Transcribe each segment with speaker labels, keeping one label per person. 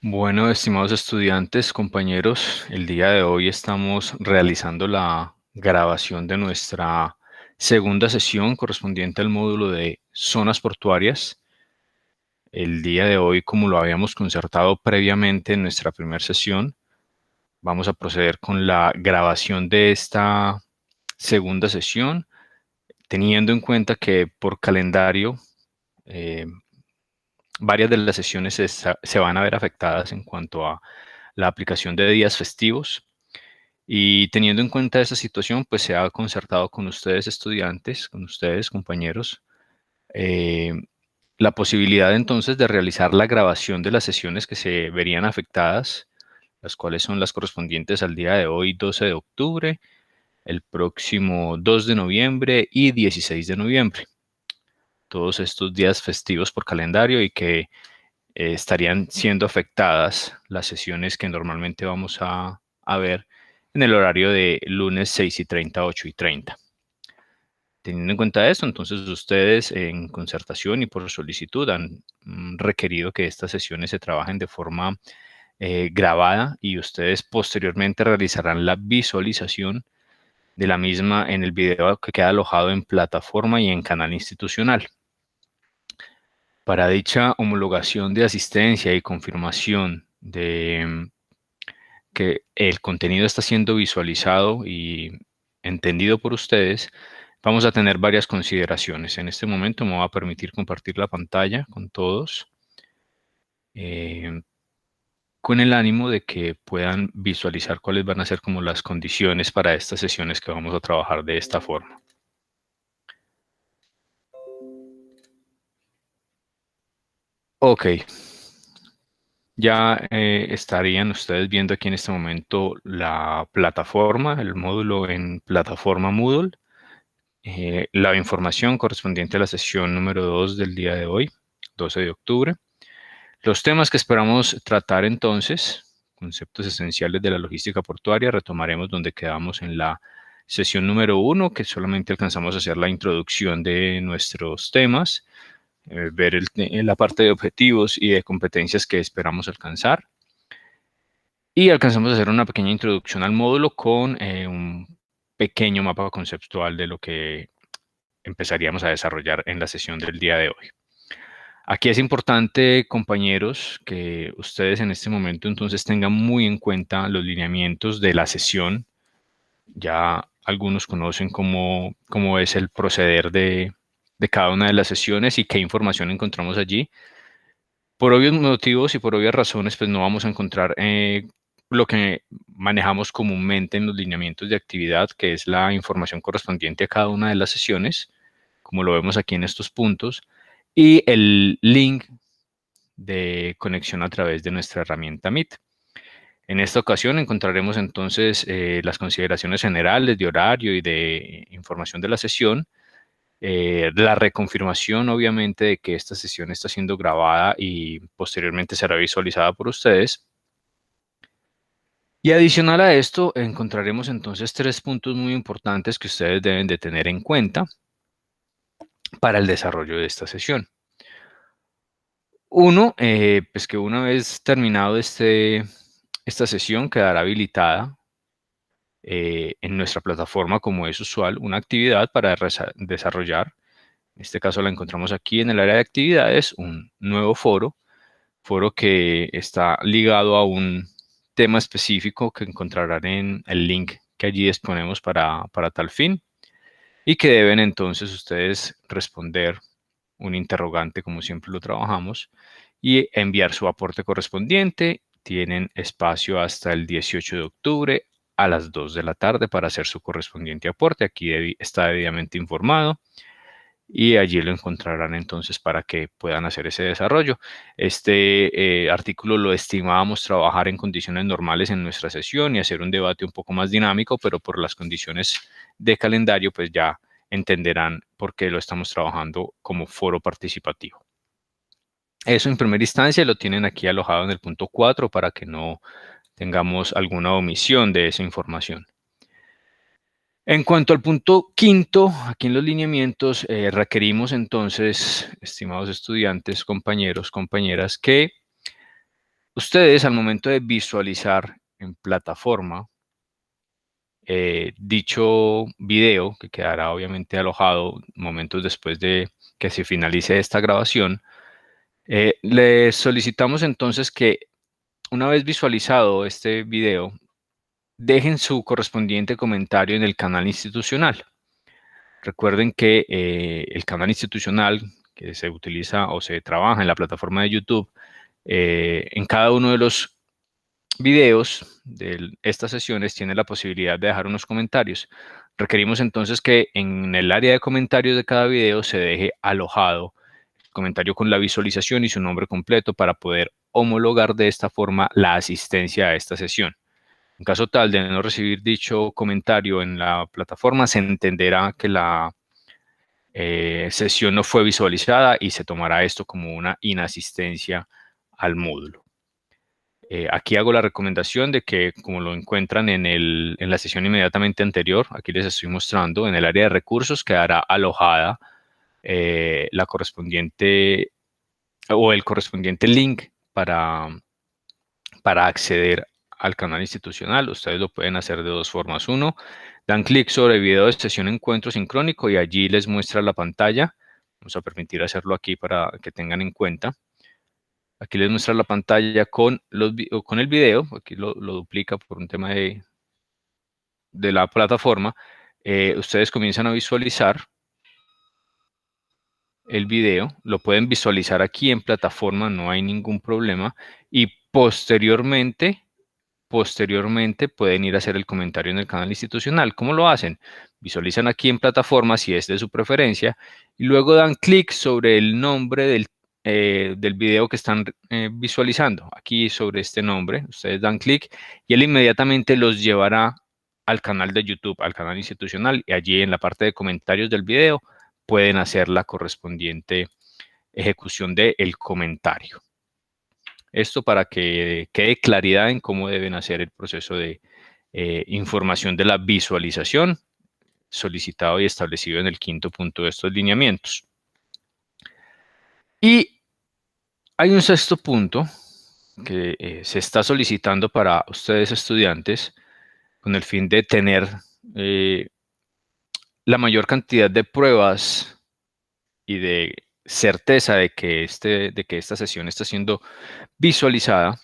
Speaker 1: Bueno, estimados estudiantes, compañeros, el día de hoy estamos realizando la grabación de nuestra segunda sesión correspondiente al módulo de zonas portuarias. El día de hoy, como lo habíamos concertado previamente en nuestra primera sesión, vamos a proceder con la grabación de esta segunda sesión, teniendo en cuenta que por calendario eh, varias de las sesiones se van a ver afectadas en cuanto a la aplicación de días festivos. Y teniendo en cuenta esa situación, pues se ha concertado con ustedes estudiantes, con ustedes compañeros, eh, la posibilidad entonces de realizar la grabación de las sesiones que se verían afectadas, las cuales son las correspondientes al día de hoy, 12 de octubre, el próximo 2 de noviembre y 16 de noviembre. Todos estos días festivos por calendario y que estarían siendo afectadas las sesiones que normalmente vamos a ver en el horario de lunes 6:30, 8:30. Teniendo en cuenta esto, entonces ustedes en concertación y por solicitud han requerido que estas sesiones se trabajen de forma grabada y ustedes posteriormente realizarán la visualización de la misma en el video que queda alojado en plataforma y en canal institucional. Para dicha homologación de asistencia y confirmación de que el contenido está siendo visualizado y entendido por ustedes, vamos a tener varias consideraciones. En este momento me voy a permitir compartir la pantalla con todos, con el ánimo de que puedan visualizar cuáles van a ser como las condiciones para estas sesiones que vamos a trabajar de esta forma. Ok, ya estarían ustedes viendo aquí en este momento la plataforma, el módulo en plataforma Moodle. La información correspondiente a la sesión número 2 del día de hoy, 12 de octubre. Los temas que esperamos tratar entonces, conceptos esenciales de la logística portuaria, retomaremos donde quedamos en la sesión número 1, que solamente alcanzamos a hacer la introducción de nuestros temas, ver la parte de objetivos y de competencias que esperamos alcanzar. Y alcanzamos a hacer una pequeña introducción al módulo con un pequeño mapa conceptual de lo que empezaríamos a desarrollar en la sesión del día de hoy. Aquí es importante, compañeros, que ustedes en este momento entonces tengan muy en cuenta los lineamientos de la sesión. Ya algunos conocen cómo es el proceder de cada una de las sesiones y qué información encontramos allí. Por obvios motivos y por obvias razones, pues no vamos a encontrar lo que manejamos comúnmente en los lineamientos de actividad, que es la información correspondiente a cada una de las sesiones, como lo vemos aquí en estos puntos, y el link de conexión a través de nuestra herramienta Meet. En esta ocasión encontraremos entonces las consideraciones generales de horario y de información de la sesión, la reconfirmación obviamente de que esta sesión está siendo grabada y posteriormente será visualizada por ustedes. Y adicional a esto encontraremos entonces 3 puntos muy importantes que ustedes deben de tener en cuenta para el desarrollo de esta sesión. Uno, pues que una vez terminado esta sesión quedará habilitada en nuestra plataforma, como es usual, una actividad para desarrollar. En este caso la encontramos aquí en el área de actividades, un nuevo foro que está ligado a un tema específico que encontrarán en el link que allí disponemos para tal fin y que deben entonces ustedes responder un interrogante como siempre lo trabajamos y enviar su aporte correspondiente. Tienen espacio hasta el 18 de octubre a las 2 de la tarde para hacer su correspondiente aporte. Aquí está debidamente informado y allí lo encontrarán entonces para que puedan hacer ese desarrollo. Este artículo lo estimábamos trabajar en condiciones normales en nuestra sesión y hacer un debate un poco más dinámico, pero por las condiciones de calendario, pues ya entenderán por qué lo estamos trabajando como foro participativo. Eso en primera instancia lo tienen aquí alojado en el punto 4 para que no tengamos alguna omisión de esa información. En cuanto al punto quinto, aquí en los lineamientos, requerimos entonces, estimados estudiantes, compañeros, compañeras, que Ustedes, al momento de visualizar en plataforma dicho video, que quedará obviamente alojado momentos después de que se finalice esta grabación, les solicitamos entonces que, una vez visualizado este video, dejen su correspondiente comentario en el canal institucional. Recuerden que el canal institucional que se utiliza o se trabaja en la plataforma de YouTube, en cada uno de los videos de estas sesiones tiene la posibilidad de dejar unos comentarios. Requerimos entonces que en el área de comentarios de cada video se deje alojado el comentario con la visualización y su nombre completo para poder homologar de esta forma la asistencia a esta sesión. En caso tal de no recibir dicho comentario en la plataforma, se entenderá que la sesión no fue visualizada y se tomará esto como una inasistencia al módulo. Aquí hago la recomendación de que, como lo encuentran en la sesión inmediatamente anterior, aquí les estoy mostrando, en el área de recursos quedará alojada la correspondiente o el correspondiente link para acceder al canal institucional. Ustedes lo pueden hacer de dos formas. Uno, dan clic sobre video de sesión encuentro sincrónico y allí les muestra la pantalla. Vamos a permitir hacerlo aquí para que tengan en cuenta. Aquí les muestra la pantalla con el video. Aquí lo duplica por un tema de la plataforma. Ustedes comienzan a visualizar el video. Lo pueden visualizar aquí en plataforma, no hay ningún problema. Y posteriormente pueden ir a hacer el comentario en el canal institucional. ¿Cómo lo hacen? Visualizan aquí en plataforma si es de su preferencia y luego dan clic sobre el nombre del video que están visualizando. Aquí sobre este nombre, ustedes dan clic y él inmediatamente los llevará al canal de YouTube, al canal institucional, y allí en la parte de comentarios del video pueden hacer la correspondiente ejecución del comentario. Esto para que quede claridad en cómo deben hacer el proceso de información de la visualización solicitado y establecido en el quinto punto de estos lineamientos. Y hay un sexto punto que se está solicitando para ustedes estudiantes con el fin de tener la mayor cantidad de pruebas y de certeza de que esta sesión está siendo visualizada.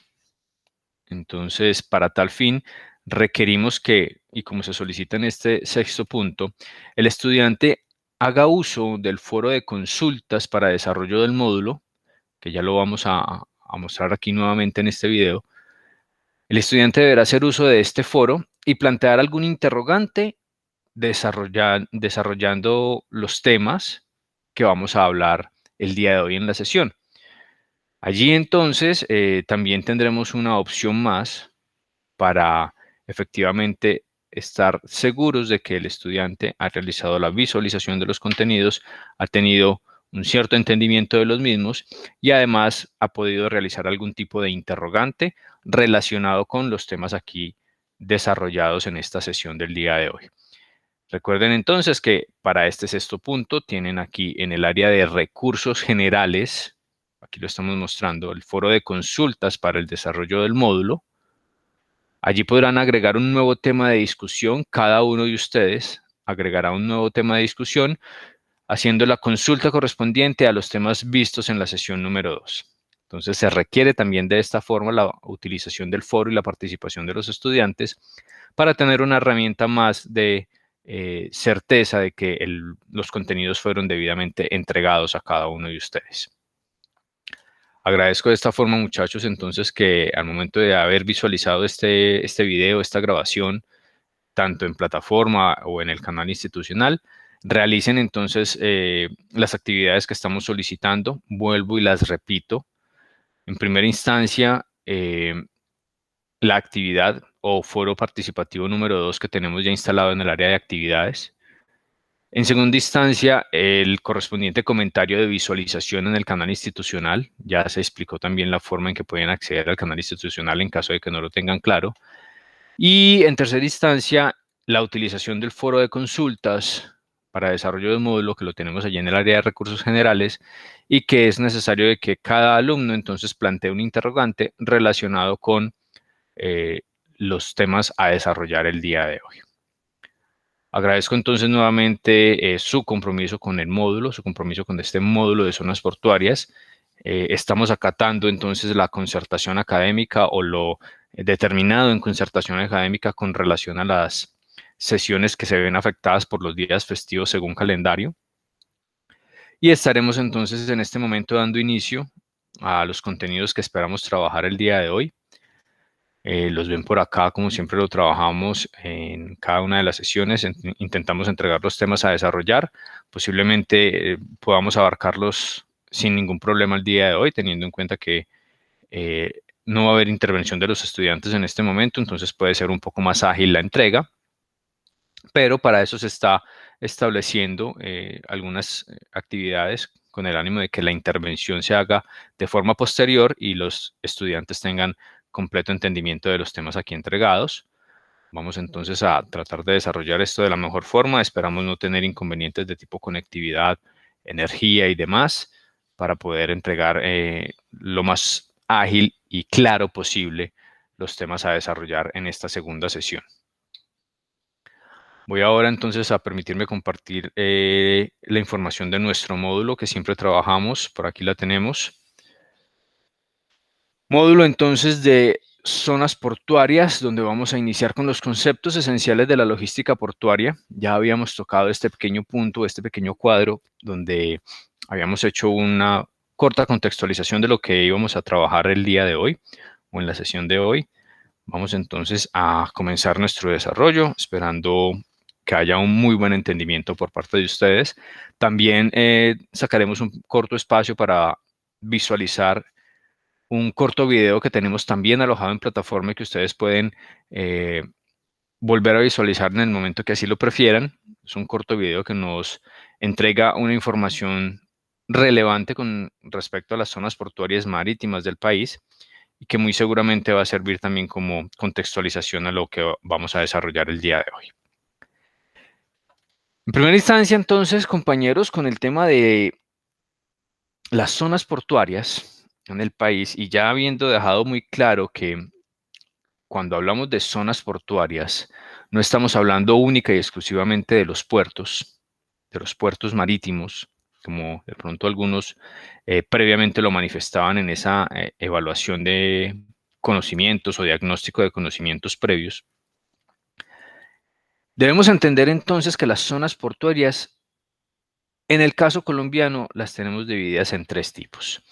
Speaker 1: Entonces, para tal fin, requerimos que, y como se solicita en este sexto punto, el estudiante haga uso del foro de consultas para desarrollo del módulo, que ya lo vamos a mostrar aquí nuevamente en este video. El estudiante deberá hacer uso de este foro y plantear algún interrogante desarrollando los temas que vamos a hablar el día de hoy en la sesión. Allí entonces también tendremos una opción más para efectivamente estar seguros de que el estudiante ha realizado la visualización de los contenidos, ha tenido un cierto entendimiento de los mismos y además ha podido realizar algún tipo de interrogante relacionado con los temas aquí desarrollados en esta sesión del día de hoy. Recuerden entonces que para este sexto punto tienen aquí en el área de recursos generales, aquí lo estamos mostrando, el foro de consultas para el desarrollo del módulo. Allí podrán agregar un nuevo tema de discusión. Cada uno de ustedes agregará un nuevo tema de discusión haciendo la consulta correspondiente a los temas vistos en la sesión número 2. Entonces, se requiere también de esta forma la utilización del foro y la participación de los estudiantes para tener una herramienta más de certeza de que los contenidos fueron debidamente entregados a cada uno de ustedes. Agradezco de esta forma, muchachos, entonces que al momento de haber visualizado este video, esta grabación, tanto en plataforma o en el canal institucional, realicen entonces las actividades que estamos solicitando. Vuelvo y las repito. En primera instancia, la actividad o foro participativo número 2 que tenemos ya instalado en el área de actividades. En segunda instancia, el correspondiente comentario de visualización en el canal institucional. Ya se explicó también la forma en que pueden acceder al canal institucional en caso de que no lo tengan claro. Y en tercera instancia, la utilización del foro de consultas para desarrollo de módulo que lo tenemos allí en el área de recursos generales y que es necesario de que cada alumno entonces plantee un interrogante relacionado con los temas a desarrollar el día de hoy. Agradezco entonces nuevamente su compromiso con el módulo, su compromiso con este módulo de zonas portuarias. Estamos acatando entonces la concertación académica o lo determinado en concertación académica con relación a las sesiones que se ven afectadas por los días festivos según calendario. Y estaremos entonces en este momento dando inicio a los contenidos que esperamos trabajar el día de hoy. Los ven por acá, como siempre lo trabajamos en cada una de las sesiones. Intentamos entregar los temas a desarrollar. Posiblemente podamos abarcarlos sin ningún problema el día de hoy, teniendo en cuenta que no va a haber intervención de los estudiantes en este momento, entonces puede ser un poco más ágil la entrega. Pero para eso se está estableciendo algunas actividades con el ánimo de que la intervención se haga de forma posterior y los estudiantes tengan completo entendimiento de los temas aquí entregados. Vamos entonces a tratar de desarrollar esto de la mejor forma. Esperamos no tener inconvenientes de tipo conectividad, energía y demás para poder entregar lo más ágil y claro posible los temas a desarrollar en esta segunda sesión. Voy ahora entonces a permitirme compartir la información de nuestro módulo que siempre trabajamos. Por aquí la tenemos. Módulo entonces de zonas portuarias, donde vamos a iniciar con los conceptos esenciales de la logística portuaria. Ya habíamos tocado este pequeño punto, este pequeño cuadro, donde habíamos hecho una corta contextualización de lo que íbamos a trabajar el día de hoy o en la sesión de hoy. Vamos entonces a comenzar nuestro desarrollo, esperando que haya un muy buen entendimiento por parte de ustedes. También sacaremos un corto espacio para visualizar un corto video que tenemos también alojado en plataforma y que ustedes pueden volver a visualizar en el momento que así lo prefieran. Es un corto video que nos entrega una información relevante con respecto a las zonas portuarias marítimas del país y que muy seguramente va a servir también como contextualización a lo que vamos a desarrollar el día de hoy. En primera instancia, entonces, compañeros, con el tema de las zonas portuarias en el país y ya habiendo dejado muy claro que cuando hablamos de zonas portuarias, no estamos hablando única y exclusivamente de los puertos marítimos, como de pronto algunos previamente lo manifestaban en esa evaluación de conocimientos o diagnóstico de conocimientos previos. Debemos entender entonces que las zonas portuarias, en el caso colombiano, las tenemos divididas en tres tipos.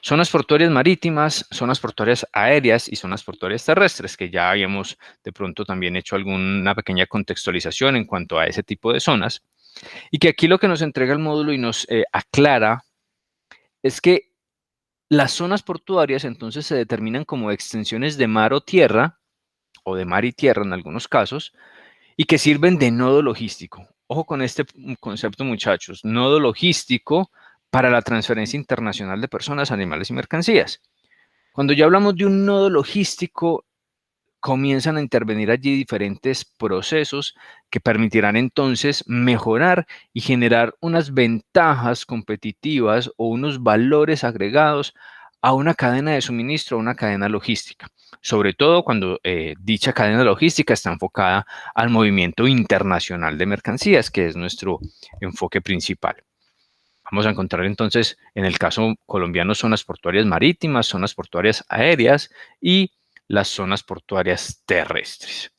Speaker 1: Zonas portuarias marítimas, zonas portuarias aéreas y zonas portuarias terrestres, que ya habíamos de pronto también hecho alguna pequeña contextualización en cuanto a ese tipo de zonas. Y que aquí lo que nos entrega el módulo y nos aclara es que las zonas portuarias entonces se determinan como extensiones de mar o tierra, o de mar y tierra en algunos casos, y que sirven de nodo logístico. Ojo con este concepto, muchachos, nodo logístico para la transferencia internacional de personas, animales y mercancías. Cuando ya hablamos de un nodo logístico, comienzan a intervenir allí diferentes procesos que permitirán entonces mejorar y generar unas ventajas competitivas o unos valores agregados a una cadena de suministro, a una cadena logística, sobre todo cuando dicha cadena logística está enfocada al movimiento internacional de mercancías, que es nuestro enfoque principal. Vamos a encontrar entonces, en el caso colombiano, zonas portuarias marítimas, zonas portuarias aéreas y las zonas portuarias terrestres.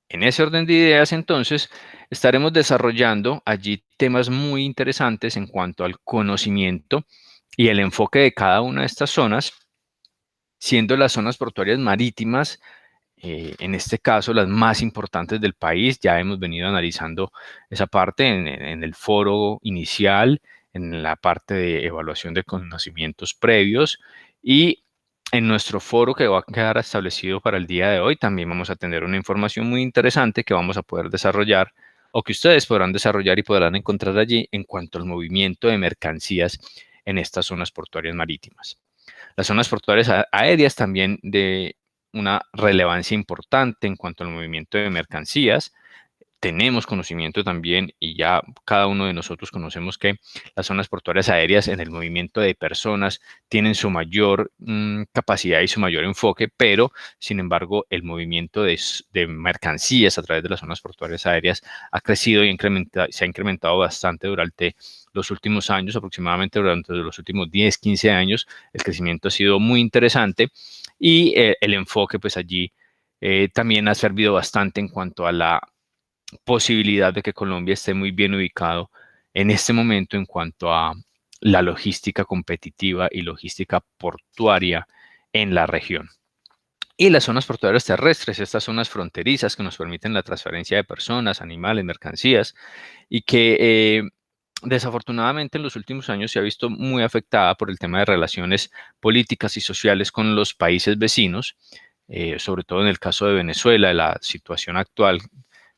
Speaker 1: En ese orden de ideas, entonces, estaremos desarrollando allí temas muy interesantes en cuanto al conocimiento y el enfoque de cada una de estas zonas, siendo las zonas portuarias marítimas, en este caso, las más importantes del país. Ya hemos venido analizando esa parte en el foro inicial, en la parte de evaluación de conocimientos previos y en nuestro foro que va a quedar establecido para el día de hoy. También vamos a tener una información muy interesante que vamos a poder desarrollar o que ustedes podrán desarrollar y podrán encontrar allí en cuanto al movimiento de mercancías en estas zonas portuarias marítimas. Las zonas portuarias aéreas también de una relevancia importante en cuanto al movimiento de mercancías, tenemos conocimiento también y ya cada uno de nosotros conocemos que las zonas portuarias aéreas en el movimiento de personas tienen su mayor capacidad y su mayor enfoque, pero sin embargo el movimiento de mercancías a través de las zonas portuarias aéreas ha crecido y se ha incrementado bastante durante los últimos años, aproximadamente durante los últimos 10, 15 años. El crecimiento ha sido muy interesante y el enfoque pues allí también ha servido bastante en cuanto a la posibilidad de que Colombia esté muy bien ubicado en este momento en cuanto a la logística competitiva y logística portuaria en la región. Y las zonas portuarias terrestres, estas zonas fronterizas que nos permiten la transferencia de personas, animales, mercancías y que desafortunadamente en los últimos años se ha visto muy afectada por el tema de relaciones políticas y sociales con los países vecinos, sobre todo en el caso de Venezuela, la situación actual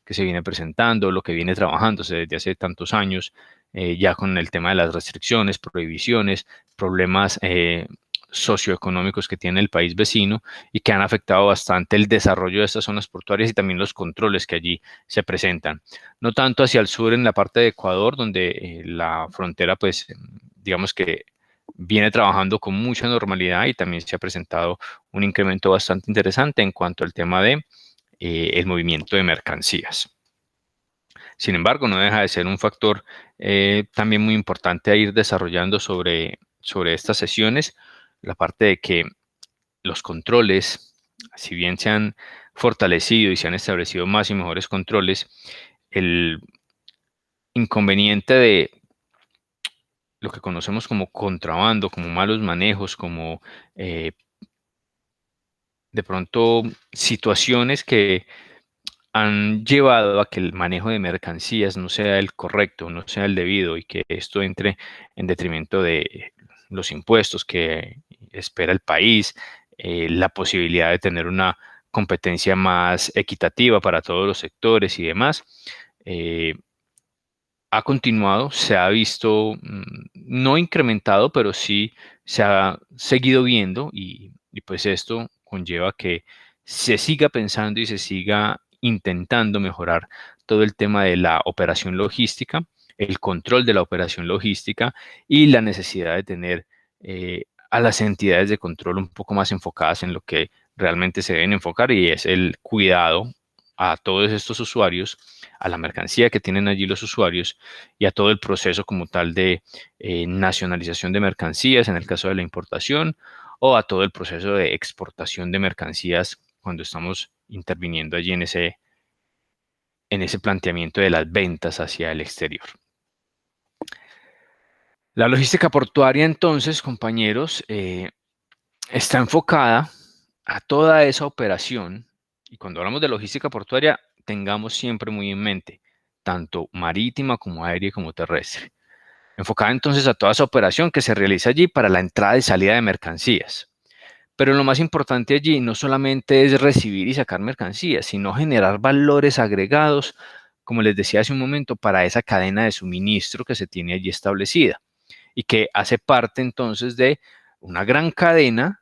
Speaker 1: que se viene presentando, lo que viene trabajándose desde hace tantos años, ya con el tema de las restricciones, prohibiciones, problemas socioeconómicos que tiene el país vecino y que han afectado bastante el desarrollo de estas zonas portuarias y también los controles que allí se presentan. No tanto hacia el sur en la parte de Ecuador, donde la frontera, pues, digamos que viene trabajando con mucha normalidad y también se ha presentado un incremento bastante interesante en cuanto al tema de el movimiento de mercancías. Sin embargo, no deja de ser un factor también muy importante a ir desarrollando sobre estas sesiones, la parte de que los controles, si bien se han fortalecido y se han establecido más y mejores controles, el inconveniente de lo que conocemos como contrabando, como malos manejos, como de pronto situaciones que han llevado a que el manejo de mercancías no sea el correcto, no sea el debido y que esto entre en detrimento de los impuestos que espera el país, la posibilidad de tener una competencia más equitativa para todos los sectores y demás. eh, ha continuado, se ha visto, no incrementado, pero sí se ha seguido viendo y pues esto conlleva que se siga pensando y se siga intentando mejorar todo el tema de la operación logística, el control de la operación logística y la necesidad de tener a las entidades de control un poco más enfocadas en lo que realmente se deben enfocar y es el cuidado a todos estos usuarios, a la mercancía que tienen allí los usuarios y a todo el proceso como tal de nacionalización de mercancías en el caso de la importación o a todo el proceso de exportación de mercancías cuando estamos interviniendo allí en ese planteamiento de las ventas hacia el exterior. La logística portuaria entonces, compañeros, está enfocada a toda esa operación y cuando hablamos de logística portuaria, tengamos siempre muy en mente, tanto marítima como aérea como terrestre. Enfocada entonces a toda esa operación que se realiza allí para la entrada y salida de mercancías. Pero lo más importante allí no solamente es recibir y sacar mercancías, sino generar valores agregados, como les decía hace un momento, para esa cadena de suministro que se tiene allí establecida y que hace parte entonces de una gran cadena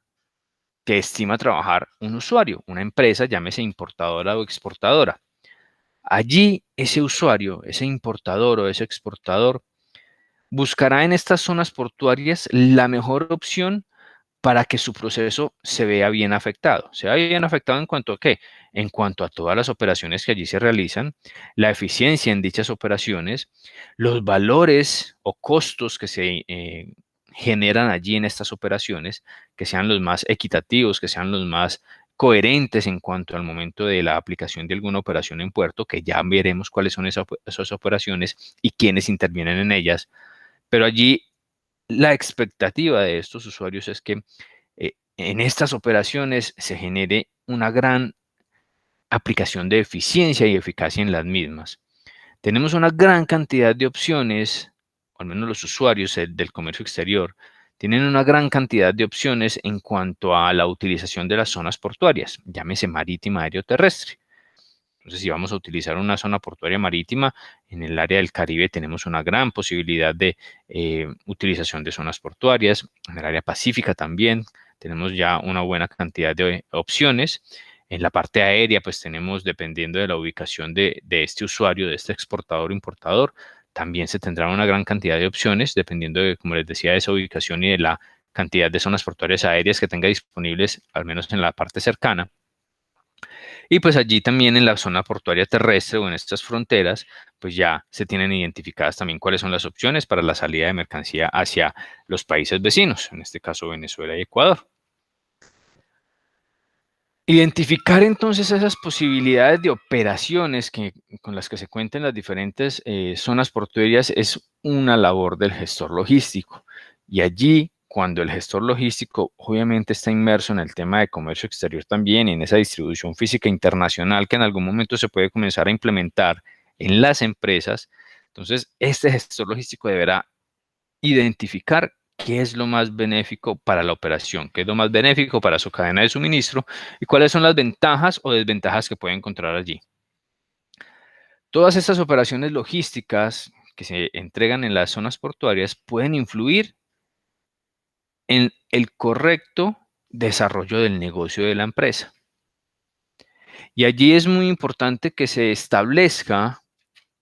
Speaker 1: que estima trabajar un usuario, una empresa, llámese importadora o exportadora. Allí ese usuario, ese importador o ese exportador, buscará en estas zonas portuarias la mejor opción para que su proceso se vea bien afectado. ¿Se vea bien afectado en cuanto a qué? En cuanto a todas las operaciones que allí se realizan, la eficiencia en dichas operaciones, los valores o costos que se generan allí en estas operaciones, que sean los más equitativos, que sean los más coherentes en cuanto al momento de la aplicación de alguna operación en puerto, que ya veremos cuáles son esas operaciones y quiénes intervienen en ellas. Pero allí la expectativa de estos usuarios es que en estas operaciones se genere una gran aplicación de eficiencia y eficacia en las mismas. Tenemos una gran cantidad de opciones, o al menos los usuarios del comercio exterior, tienen una gran cantidad de opciones en cuanto a la utilización de las zonas portuarias, llámese marítima, aéreo, terrestre. Entonces, si vamos a utilizar una zona portuaria marítima, en el área del Caribe tenemos una gran posibilidad de utilización de zonas portuarias. En el área pacífica también tenemos ya una buena cantidad de opciones. En la parte aérea, pues tenemos, dependiendo de la ubicación de este usuario, de este exportador o importador, también se tendrá una gran cantidad de opciones, dependiendo de, como les decía, de esa ubicación y de la cantidad de zonas portuarias aéreas que tenga disponibles, al menos en la parte cercana. Y pues allí también en la zona portuaria terrestre o en estas fronteras, pues ya se tienen identificadas también cuáles son las opciones para la salida de mercancía hacia los países vecinos, en este caso Venezuela y Ecuador. Identificar entonces esas posibilidades de operaciones con las que se cuenten las diferentes zonas portuarias es una labor del gestor logístico. Y allí, cuando el gestor logístico obviamente está inmerso en el tema de comercio exterior también y en esa distribución física internacional que en algún momento se puede comenzar a implementar en las empresas, entonces este gestor logístico deberá identificar qué es lo más benéfico para la operación, qué es lo más benéfico para su cadena de suministro y cuáles son las ventajas o desventajas que puede encontrar allí. Todas estas operaciones logísticas que se entregan en las zonas portuarias pueden influir en el correcto desarrollo del negocio de la empresa. Y allí es muy importante que se establezca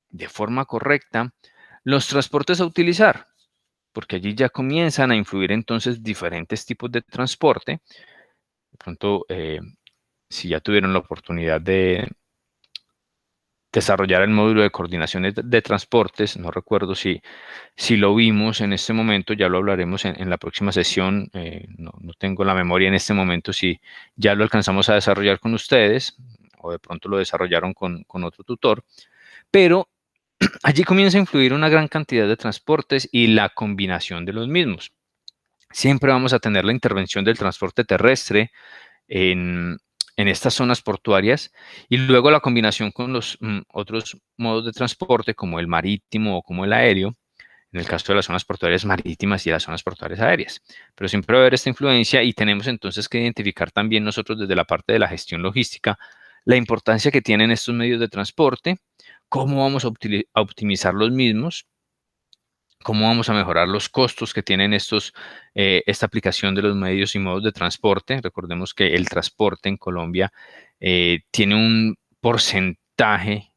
Speaker 1: de forma correcta los transportes a utilizar, porque allí ya comienzan a influir entonces diferentes tipos de transporte. De pronto, si ya tuvieron la oportunidad de desarrollar el módulo de coordinación de transportes, no recuerdo si lo vimos en este momento, ya lo hablaremos en la próxima sesión, no tengo la memoria en este momento si ya lo alcanzamos a desarrollar con ustedes o de pronto lo desarrollaron con otro tutor, pero allí comienza a influir una gran cantidad de transportes y la combinación de los mismos. Siempre vamos a tener la intervención del transporte terrestre en estas zonas portuarias y luego la combinación con los otros modos de transporte como el marítimo o como el aéreo, en el caso de las zonas portuarias marítimas y las zonas portuarias aéreas. Pero siempre va a haber esta influencia y tenemos entonces que identificar también nosotros desde la parte de la gestión logística la importancia que tienen estos medios de transporte, cómo vamos a optimizar los mismos, cómo vamos a mejorar los costos que tienen esta aplicación de los medios y modos de transporte. Recordemos que el transporte en Colombia tiene un porcentaje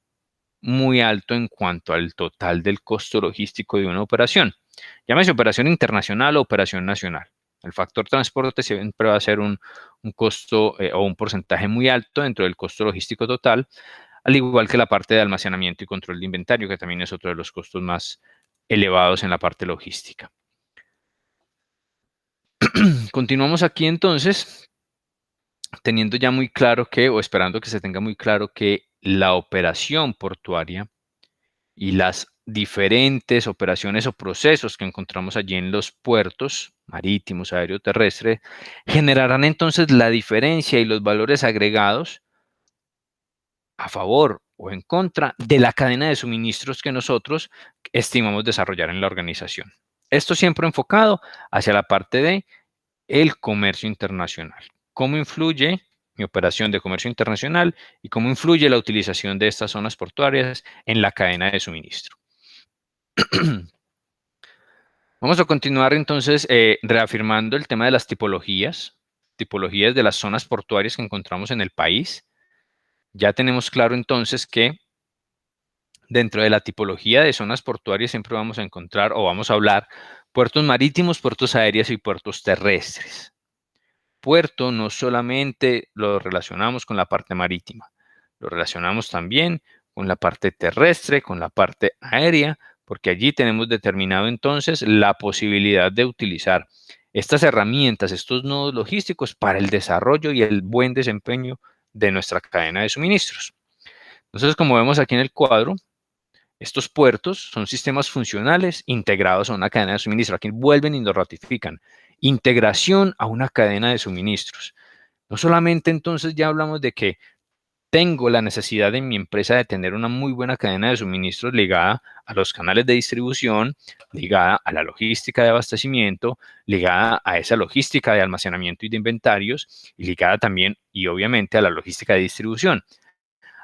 Speaker 1: muy alto en cuanto al total del costo logístico de una operación. Llámese operación internacional o operación nacional. El factor transporte siempre va a ser un costo o un porcentaje muy alto dentro del costo logístico total, al igual que la parte de almacenamiento y control de inventario, que también es otro de los costos más elevados en la parte logística. Continuamos aquí entonces, teniendo ya muy claro que, o esperando que se tenga muy claro que la operación portuaria y las diferentes operaciones o procesos que encontramos allí en los puertos marítimos, aéreo, terrestre, generarán entonces la diferencia y los valores agregados a favor o en contra de la cadena de suministros que nosotros estimamos desarrollar en la organización. Esto siempre enfocado hacia la parte de el comercio internacional. ¿Cómo influye mi operación de comercio internacional y cómo influye la utilización de estas zonas portuarias en la cadena de suministro? Vamos a continuar entonces reafirmando el tema de las tipologías de las zonas portuarias que encontramos en el país. Ya tenemos claro entonces que dentro de la tipología de zonas portuarias siempre vamos a encontrar o vamos a hablar puertos marítimos, puertos aéreos y puertos terrestres. Puerto no solamente lo relacionamos con la parte marítima, lo relacionamos también con la parte terrestre, con la parte aérea, porque allí tenemos determinado entonces la posibilidad de utilizar estas herramientas, estos nodos logísticos para el desarrollo y el buen desempeño de nuestra cadena de suministros. Entonces, como vemos aquí en el cuadro, estos puertos son sistemas funcionales integrados a una cadena de suministro. Aquí vuelven y nos ratifican. Integración a una cadena de suministros. No solamente entonces ya hablamos de que tengo la necesidad en mi empresa de tener una muy buena cadena de suministros ligada a los canales de distribución, ligada a la logística de abastecimiento, ligada a esa logística de almacenamiento y de inventarios, y ligada también y obviamente a la logística de distribución.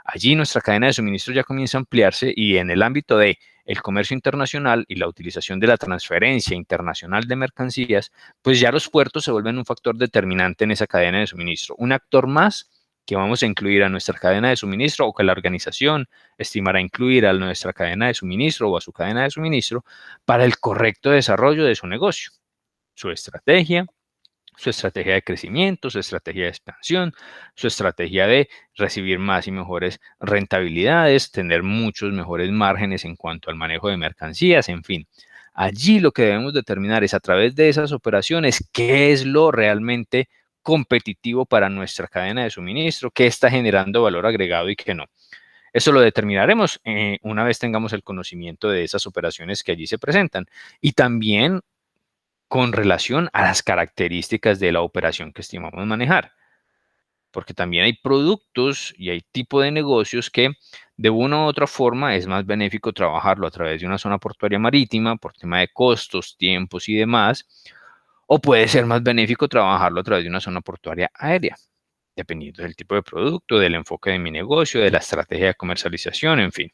Speaker 1: Allí nuestra cadena de suministro ya comienza a ampliarse y en el ámbito de el comercio internacional y la utilización de la transferencia internacional de mercancías, pues ya los puertos se vuelven un factor determinante en esa cadena de suministro, un actor más que vamos a incluir a nuestra cadena de suministro o que la organización estimará incluir a nuestra cadena de suministro o a su cadena de suministro para el correcto desarrollo de su negocio, su estrategia de crecimiento, su estrategia de expansión, su estrategia de recibir más y mejores rentabilidades, tener muchos mejores márgenes en cuanto al manejo de mercancías, en fin. Allí lo que debemos determinar es a través de esas operaciones qué es lo realmente competitivo para nuestra cadena de suministro, qué está generando valor agregado y qué no. Eso lo determinaremos una vez tengamos el conocimiento de esas operaciones que allí se presentan. Y también con relación a las características de la operación que estimamos manejar. Porque también hay productos y hay tipo de negocios que de una u otra forma es más benéfico trabajarlo a través de una zona portuaria marítima por tema de costos, tiempos y demás, o puede ser más benéfico trabajarlo a través de una zona portuaria aérea, dependiendo del tipo de producto, del enfoque de mi negocio, de la estrategia de comercialización, en fin.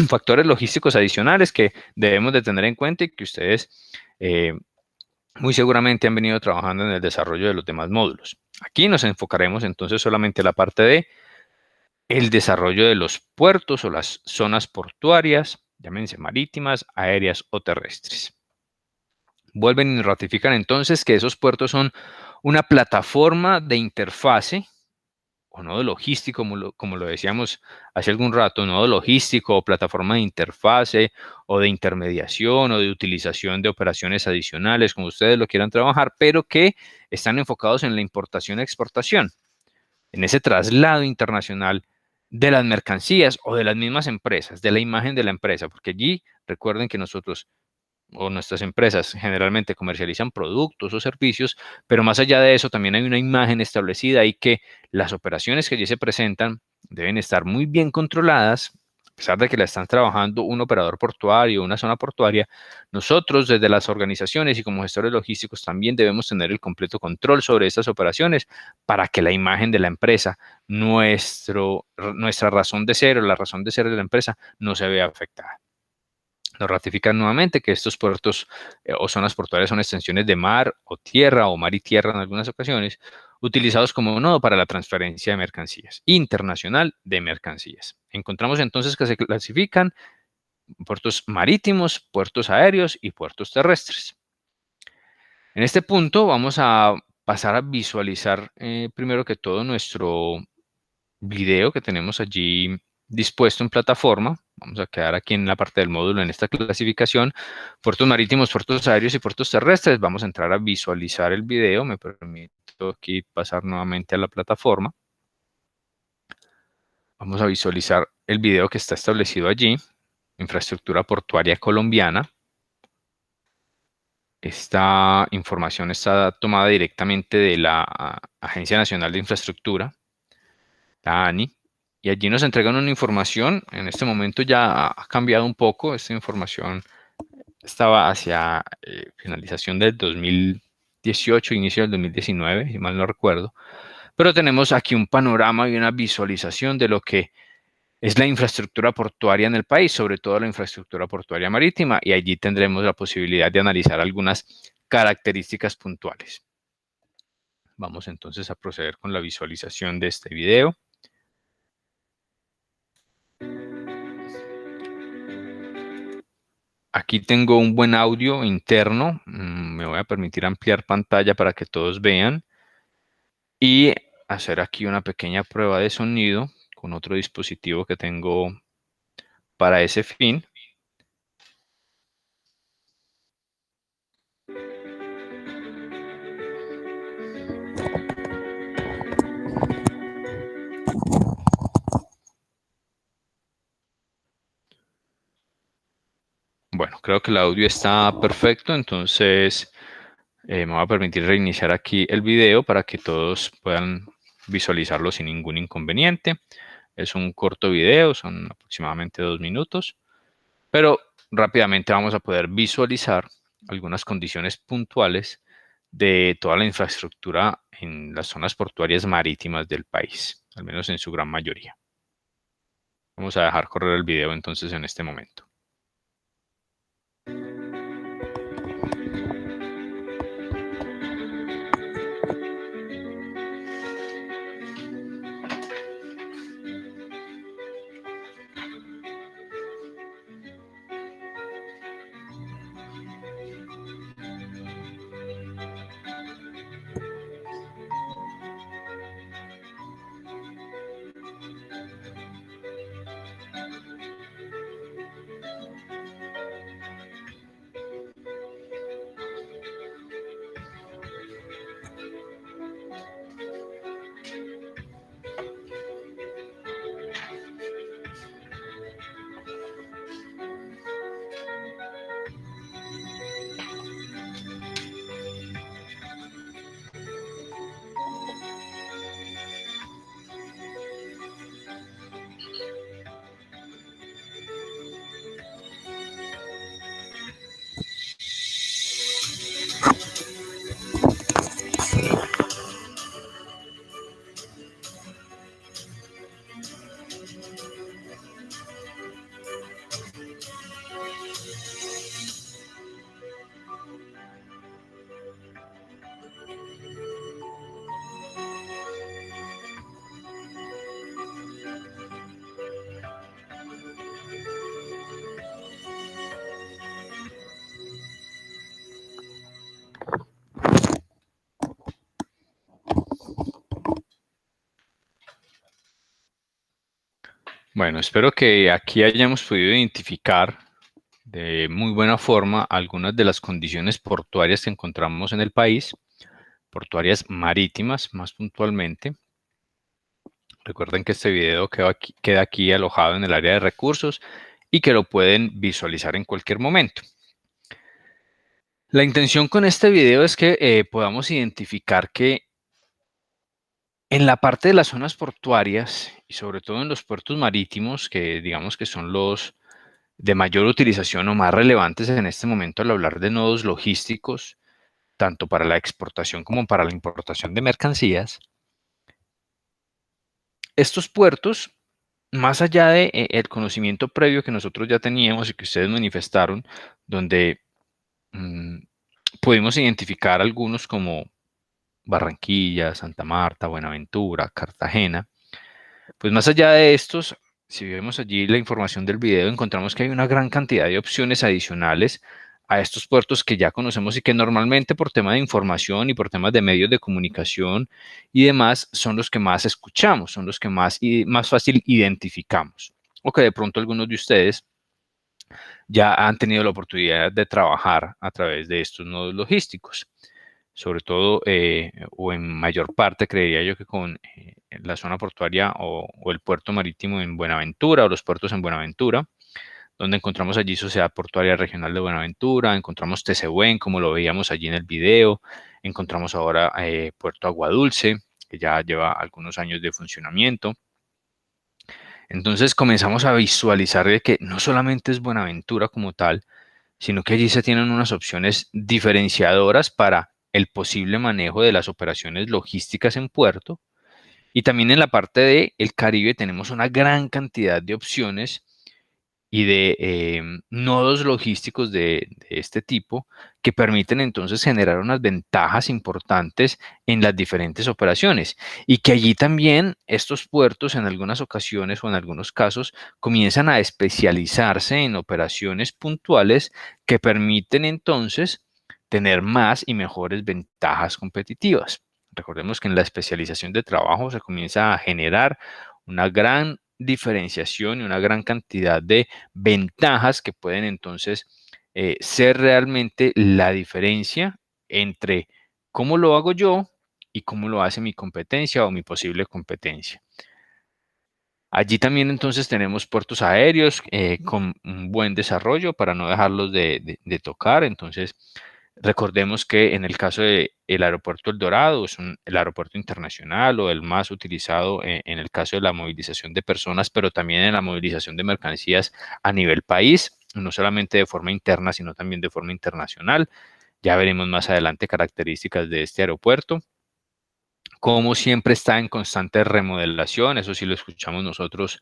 Speaker 1: Factores logísticos adicionales que debemos de tener en cuenta y que ustedes muy seguramente han venido trabajando en el desarrollo de los demás módulos. Aquí nos enfocaremos entonces solamente en la parte de el desarrollo de los puertos o las zonas portuarias, llámense marítimas, aéreas o terrestres. Vuelven y ratifican entonces que esos puertos son una plataforma de interfase o nodo logístico, como lo decíamos hace algún rato, nodo logístico o plataforma de interfase o de intermediación o de utilización de operaciones adicionales, como ustedes lo quieran trabajar, pero que están enfocados en la importación y exportación, en ese traslado internacional de las mercancías o de las mismas empresas, de la imagen de la empresa, porque allí recuerden que nosotros o nuestras empresas generalmente comercializan productos o servicios, pero más allá de eso también hay una imagen establecida y que las operaciones que allí se presentan deben estar muy bien controladas, a pesar de que la están trabajando un operador portuario o una zona portuaria. Nosotros desde las organizaciones y como gestores logísticos también debemos tener el completo control sobre estas operaciones para que la imagen de la empresa, nuestra razón de ser o la razón de ser de la empresa no se vea afectada. Nos ratifican nuevamente que estos puertos o zonas portuarias son extensiones de mar o tierra o mar y tierra en algunas ocasiones, utilizados como nodo para la transferencia de mercancías, internacional de mercancías. Encontramos entonces que se clasifican puertos marítimos, puertos aéreos y puertos terrestres. En este punto vamos a pasar a visualizar primero que todo nuestro video que tenemos allí dispuesto en plataforma. Vamos a quedar aquí en la parte del módulo en esta clasificación. Puertos marítimos, puertos aéreos y puertos terrestres. Vamos a entrar a visualizar el video. Me permito aquí pasar nuevamente a la plataforma. Vamos a visualizar el video que está establecido allí. Infraestructura portuaria colombiana. Esta información está tomada directamente de la Agencia Nacional de Infraestructura, la ANI, y allí nos entregan una información. En este momento ya ha cambiado un poco. Esta información estaba hacia finalización del 2018, inicio del 2019, si mal no recuerdo. Pero tenemos aquí un panorama y una visualización de lo que es la infraestructura portuaria en el país, sobre todo la infraestructura portuaria marítima, y allí tendremos la posibilidad de analizar algunas características puntuales. Vamos entonces a proceder con la visualización de este video. Aquí tengo un buen audio interno. Me voy a permitir ampliar pantalla para que todos vean y hacer aquí una pequeña prueba de sonido con otro dispositivo que tengo para ese fin. Bueno, creo que el audio está perfecto, entonces me voy a permitir reiniciar aquí el video para que todos puedan visualizarlo sin ningún inconveniente. Es un corto video, son aproximadamente 2 minutos, pero rápidamente vamos a poder visualizar algunas condiciones puntuales de toda la infraestructura en las zonas portuarias marítimas del país, al menos en su gran mayoría. Vamos a dejar correr el video entonces en este momento. Bueno, espero que aquí hayamos podido identificar de muy buena forma algunas de las condiciones portuarias que encontramos en el país, portuarias marítimas más puntualmente. Recuerden que este video queda aquí alojado en el área de recursos y que lo pueden visualizar en cualquier momento. La intención con este video es que podamos identificar que en la parte de las zonas portuarias y sobre todo en los puertos marítimos, que digamos que son los de mayor utilización o más relevantes en este momento al hablar de nodos logísticos, tanto para la exportación como para la importación de mercancías, estos puertos, más allá de el conocimiento previo que nosotros ya teníamos y que ustedes manifestaron, donde mm, pudimos identificar algunos como Barranquilla, Santa Marta, Buenaventura, Cartagena. Pues más allá de estos, si vemos allí la información del video, encontramos que hay una gran cantidad de opciones adicionales a estos puertos que ya conocemos y que normalmente por tema de información y por temas de medios de comunicación y demás son los que más escuchamos, son los que más fácil identificamos. O que de pronto algunos de ustedes ya han tenido la oportunidad de trabajar a través de estos nodos logísticos. Sobre todo, o en mayor parte, creería yo que con la zona portuaria o el puerto marítimo en Buenaventura o los puertos en Buenaventura, donde encontramos allí Sociedad Portuaria Regional de Buenaventura, encontramos Tesehuen, como lo veíamos allí en el video, encontramos ahora Puerto Aguadulce, que ya lleva algunos años de funcionamiento. Entonces comenzamos a visualizar de que no solamente es Buenaventura como tal, sino que allí se tienen unas opciones diferenciadoras para el posible manejo de las operaciones logísticas en puerto. Y también en la parte del Caribe tenemos una gran cantidad de opciones y de nodos logísticos de este tipo que permiten entonces generar unas ventajas importantes en las diferentes operaciones y que allí también estos puertos en algunas ocasiones o en algunos casos comienzan a especializarse en operaciones puntuales que permiten entonces tener más y mejores ventajas competitivas. Recordemos que en la especialización de trabajo se comienza a generar una gran diferenciación y una gran cantidad de ventajas que pueden entonces ser realmente la diferencia entre cómo lo hago yo y cómo lo hace mi competencia o mi posible competencia. Allí también entonces tenemos puertos aéreos con un buen desarrollo para no dejarlos de tocar. Entonces, recordemos que en el caso del aeropuerto El Dorado, es el aeropuerto internacional o el más utilizado en el caso de la movilización de personas, pero también en la movilización de mercancías a nivel país, no solamente de forma interna, sino también de forma internacional. Ya veremos más adelante características de este aeropuerto. Como siempre está en constante remodelación, eso sí lo escuchamos nosotros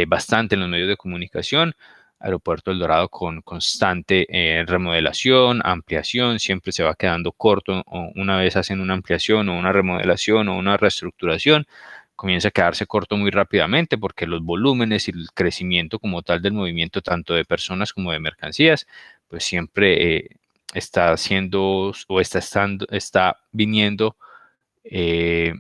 Speaker 1: bastante en los medios de comunicación. Aeropuerto El Dorado con constante remodelación, ampliación, siempre se va quedando corto o una vez hacen una ampliación o una remodelación o una reestructuración, comienza a quedarse corto muy rápidamente porque los volúmenes y el crecimiento como tal del movimiento tanto de personas como de mercancías, pues siempre está haciendo o está viniendo eh,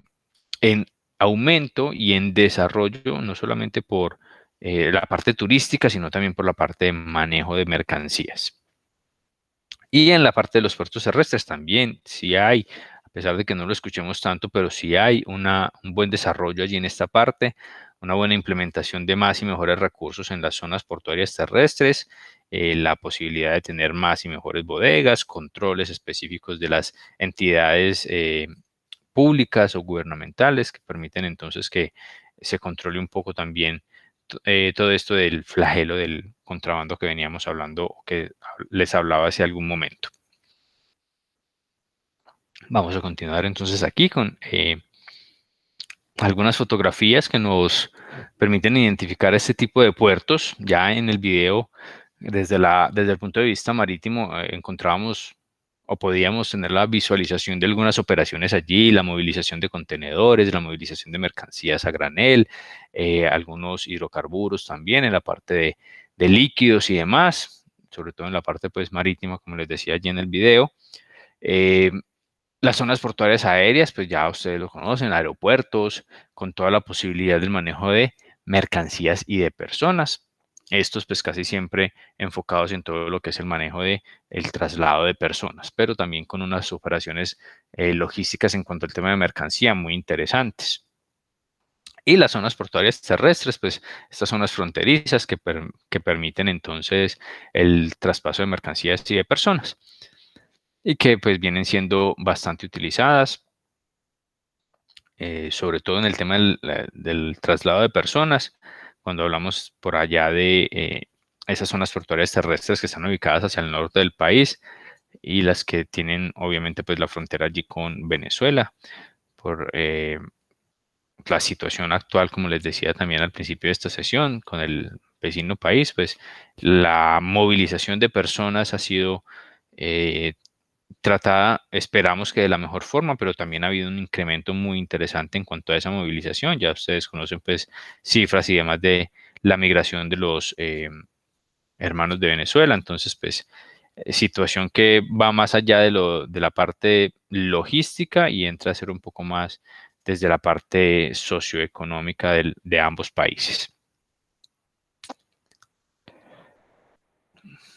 Speaker 1: en aumento y en desarrollo, no solamente por la parte turística, sino también por la parte de manejo de mercancías. Y en la parte de los puertos terrestres también, sí hay, a pesar de que no lo escuchemos tanto, pero sí hay un buen desarrollo allí en esta parte, una buena implementación de más y mejores recursos en las zonas portuarias terrestres, la posibilidad de tener más y mejores bodegas, controles específicos de las entidades públicas o gubernamentales que permiten entonces que se controle un poco también todo esto del flagelo del contrabando que veníamos hablando o que les hablaba hace algún momento. Vamos a continuar entonces aquí con algunas fotografías que nos permiten identificar este tipo de puertos. Ya en el video, desde el punto de vista marítimo, encontrábamos o podíamos tener la visualización de algunas operaciones allí, la movilización de contenedores, la movilización de mercancías a granel, algunos hidrocarburos también en la parte de líquidos y demás, sobre todo en la parte pues marítima, como les decía allí en el video. Eh, las zonas portuarias aéreas, pues ya ustedes lo conocen, aeropuertos, con toda la posibilidad del manejo de mercancías y de personas. Estos pues casi siempre enfocados en todo lo que es el manejo de el traslado de personas, pero también con unas operaciones logísticas en cuanto al tema de mercancía muy interesantes. Y las zonas portuarias terrestres, pues estas zonas fronterizas que permiten entonces el traspaso de mercancías y de personas y que pues vienen siendo bastante utilizadas, sobre todo en el tema del traslado de personas, cuando hablamos por allá de esas zonas portuarias terrestres que están ubicadas hacia el norte del país y las que tienen obviamente pues la frontera allí con Venezuela, por la situación actual, como les decía también al principio de esta sesión, con el vecino país, pues la movilización de personas ha sido eh, tratada, esperamos que de la mejor forma, pero también ha habido un incremento muy interesante en cuanto a esa movilización. Ya ustedes conocen pues cifras y demás de la migración de los hermanos de Venezuela. Entonces, pues situación que va más allá de la parte logística y entra a ser un poco más desde la parte socioeconómica de ambos países.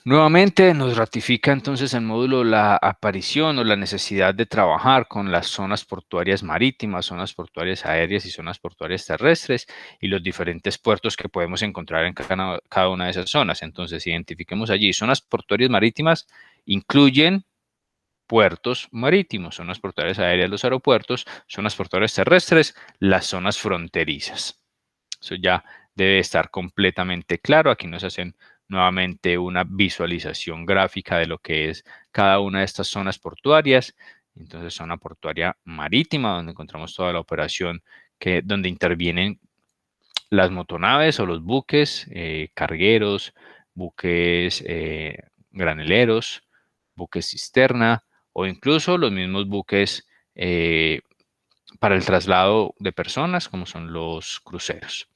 Speaker 1: Nuevamente nos ratifica entonces el módulo la aparición o la necesidad de trabajar con las zonas portuarias marítimas, zonas portuarias aéreas y zonas portuarias terrestres y los diferentes puertos que podemos encontrar en cada una de esas zonas. Entonces identifiquemos allí. Zonas portuarias marítimas incluyen puertos marítimos, zonas portuarias aéreas, los aeropuertos, zonas portuarias terrestres, las zonas fronterizas. Eso ya debe estar completamente claro. Aquí nos hacen nuevamente una visualización gráfica de lo que es cada una de estas zonas portuarias. Entonces, zona portuaria marítima, donde encontramos toda la operación donde intervienen las motonaves o los buques cargueros, buques graneleros, buques cisterna o incluso los mismos buques para el traslado de personas, como son los cruceros.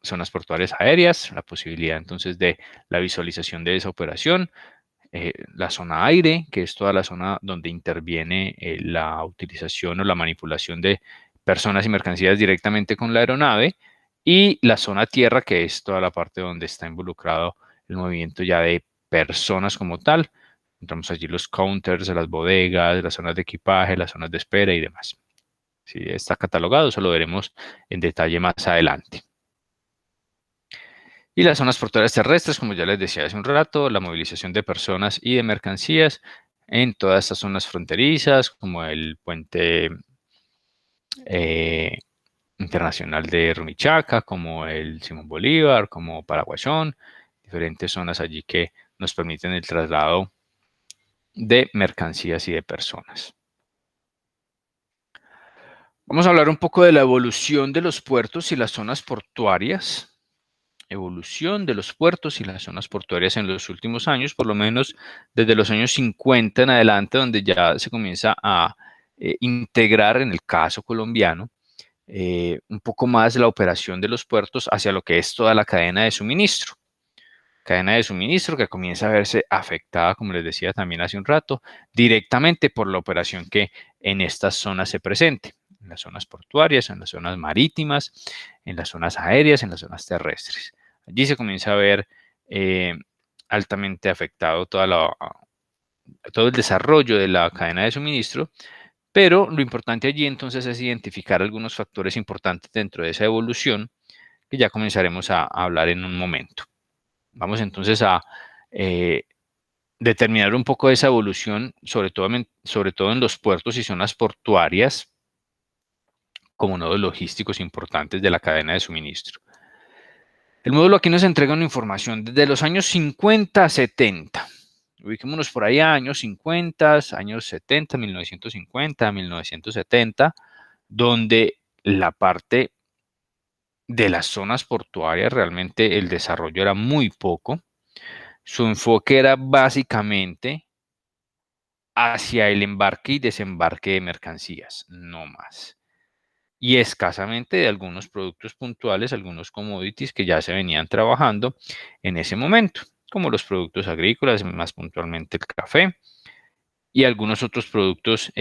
Speaker 1: Zonas portuarias aéreas, la posibilidad entonces de la visualización de esa operación, la zona aire, que es toda la zona donde interviene la utilización o la manipulación de personas y mercancías directamente con la aeronave, y la zona tierra, que es toda la parte donde está involucrado el movimiento ya de personas como tal. Encontramos allí los counters, las bodegas, las zonas de equipaje, las zonas de espera y demás. Si está catalogado, eso lo veremos en detalle más adelante. Y las zonas portuarias terrestres, como ya les decía hace un rato, la movilización de personas y de mercancías en todas estas zonas fronterizas, como el puente internacional de Rumichaca, como el Simón Bolívar, como Paraguayón, diferentes zonas allí que nos permiten el traslado de mercancías y de personas. Vamos a hablar un poco de la evolución de los puertos y las zonas portuarias. Evolución de los puertos y las zonas portuarias en los últimos años, por lo menos desde los años 50 en adelante, donde ya se comienza a integrar en el caso colombiano un poco más la operación de los puertos hacia lo que es toda la cadena de suministro. Cadena de suministro que comienza a verse afectada, como les decía también hace un rato, directamente por la operación que en estas zonas se presente, en las zonas portuarias, en las zonas marítimas, en las zonas aéreas, en las zonas terrestres. Allí se comienza a ver altamente afectado todo el desarrollo de la cadena de suministro, pero lo importante allí entonces es identificar algunos factores importantes dentro de esa evolución que ya comenzaremos a hablar en un momento. Vamos entonces a determinar un poco de esa evolución, sobre todo en los puertos y zonas portuarias, como nodos logísticos importantes de la cadena de suministro. El módulo aquí nos entrega una información desde los años 50 a 70. Ubiquémonos por ahí a años 50, años 70, 1950, 1970, donde la parte de las zonas portuarias realmente el desarrollo era muy poco. Su enfoque era básicamente hacia el embarque y desembarque de mercancías, no más. Y escasamente de algunos productos puntuales, algunos commodities que ya se venían trabajando en ese momento, como los productos agrícolas, más puntualmente el café, y algunos otros productos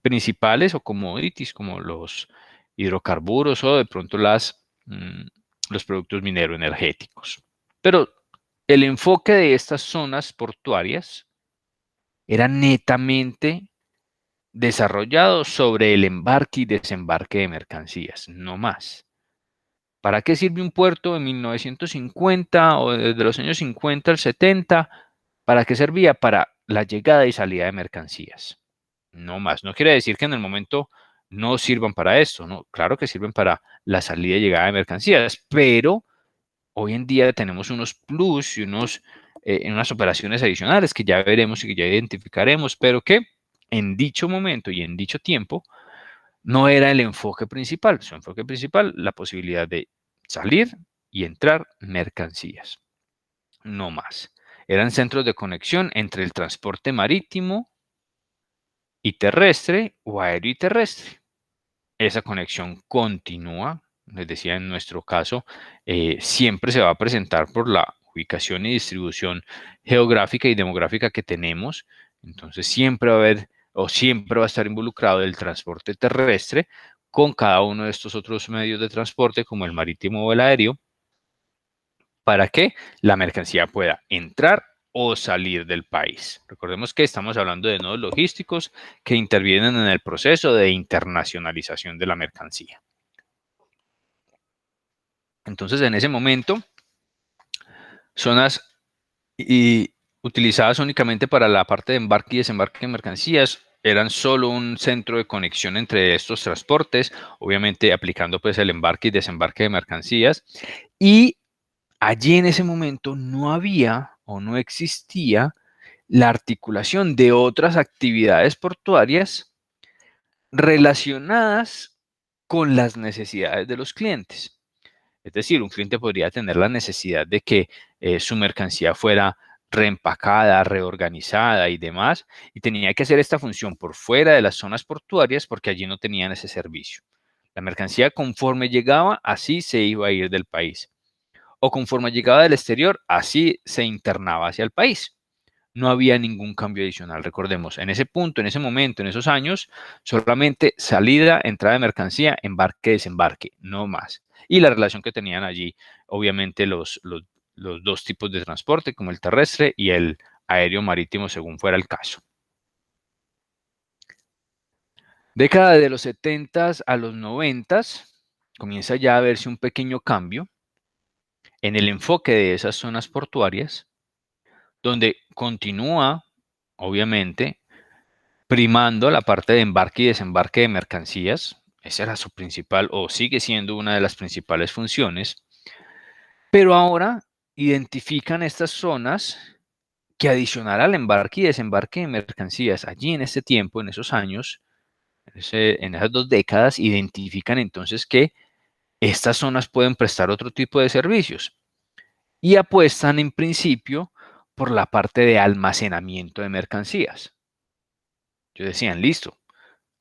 Speaker 1: principales o commodities como los hidrocarburos o de pronto los productos mineroenergéticos. Pero el enfoque de estas zonas portuarias era netamente desarrollado sobre el embarque y desembarque de mercancías, no más. ¿Para qué sirve un puerto en 1950 o desde los años 50 al 70? ¿Para qué servía? Para la llegada y salida de mercancías. No más. No quiere decir que en el momento no sirvan para esto, ¿no? Claro que sirven para la salida y llegada de mercancías, pero hoy en día tenemos unos plus y unas operaciones adicionales que ya veremos y que ya identificaremos, pero que en dicho momento y en dicho tiempo no era el enfoque principal. Su enfoque principal, la posibilidad de salir y entrar mercancías, no más. Eran centros de conexión entre el transporte marítimo y terrestre o aéreo y terrestre. Esa conexión continúa, les decía en nuestro caso, siempre se va a presentar por la ubicación y distribución geográfica y demográfica que tenemos. Entonces siempre va a haber o siempre va a estar involucrado el transporte terrestre con cada uno de estos otros medios de transporte como el marítimo o el aéreo para que la mercancía pueda entrar o salir del país. Recordemos que estamos hablando de nodos logísticos que intervienen en el proceso de internacionalización de la mercancía. Entonces, en ese momento, zonas utilizadas únicamente para la parte de embarque y desembarque de mercancías eran solo un centro de conexión entre estos transportes, obviamente aplicando pues el embarque y desembarque de mercancías, y allí en ese momento no había o no existía la articulación de otras actividades portuarias relacionadas con las necesidades de los clientes. Es decir, un cliente podría tener la necesidad de que su mercancía fuera reempacada, reorganizada y demás, y tenía que hacer esta función por fuera de las zonas portuarias porque allí no tenían ese servicio. La mercancía conforme llegaba, así se iba a ir del país. O conforme llegaba del exterior, así se internaba hacia el país. No había ningún cambio adicional. Recordemos, en ese punto, en ese momento, en esos años, solamente salida, entrada de mercancía, embarque, desembarque, no más. Y la relación que tenían allí, obviamente, los dos tipos de transporte, como el terrestre y el aéreo marítimo, según fuera el caso. Década de los 70 a los 90 comienza ya a verse un pequeño cambio en el enfoque de esas zonas portuarias, donde continúa, obviamente, primando la parte de embarque y desembarque de mercancías. Esa era su principal, o sigue siendo una de las principales funciones. Pero ahora identifican estas zonas que adicional al embarque y desembarque de mercancías, allí en este tiempo, en esos años, en esas 2 décadas, identifican entonces que estas zonas pueden prestar otro tipo de servicios y apuestan en principio por la parte de almacenamiento de mercancías. Ellos decían, listo,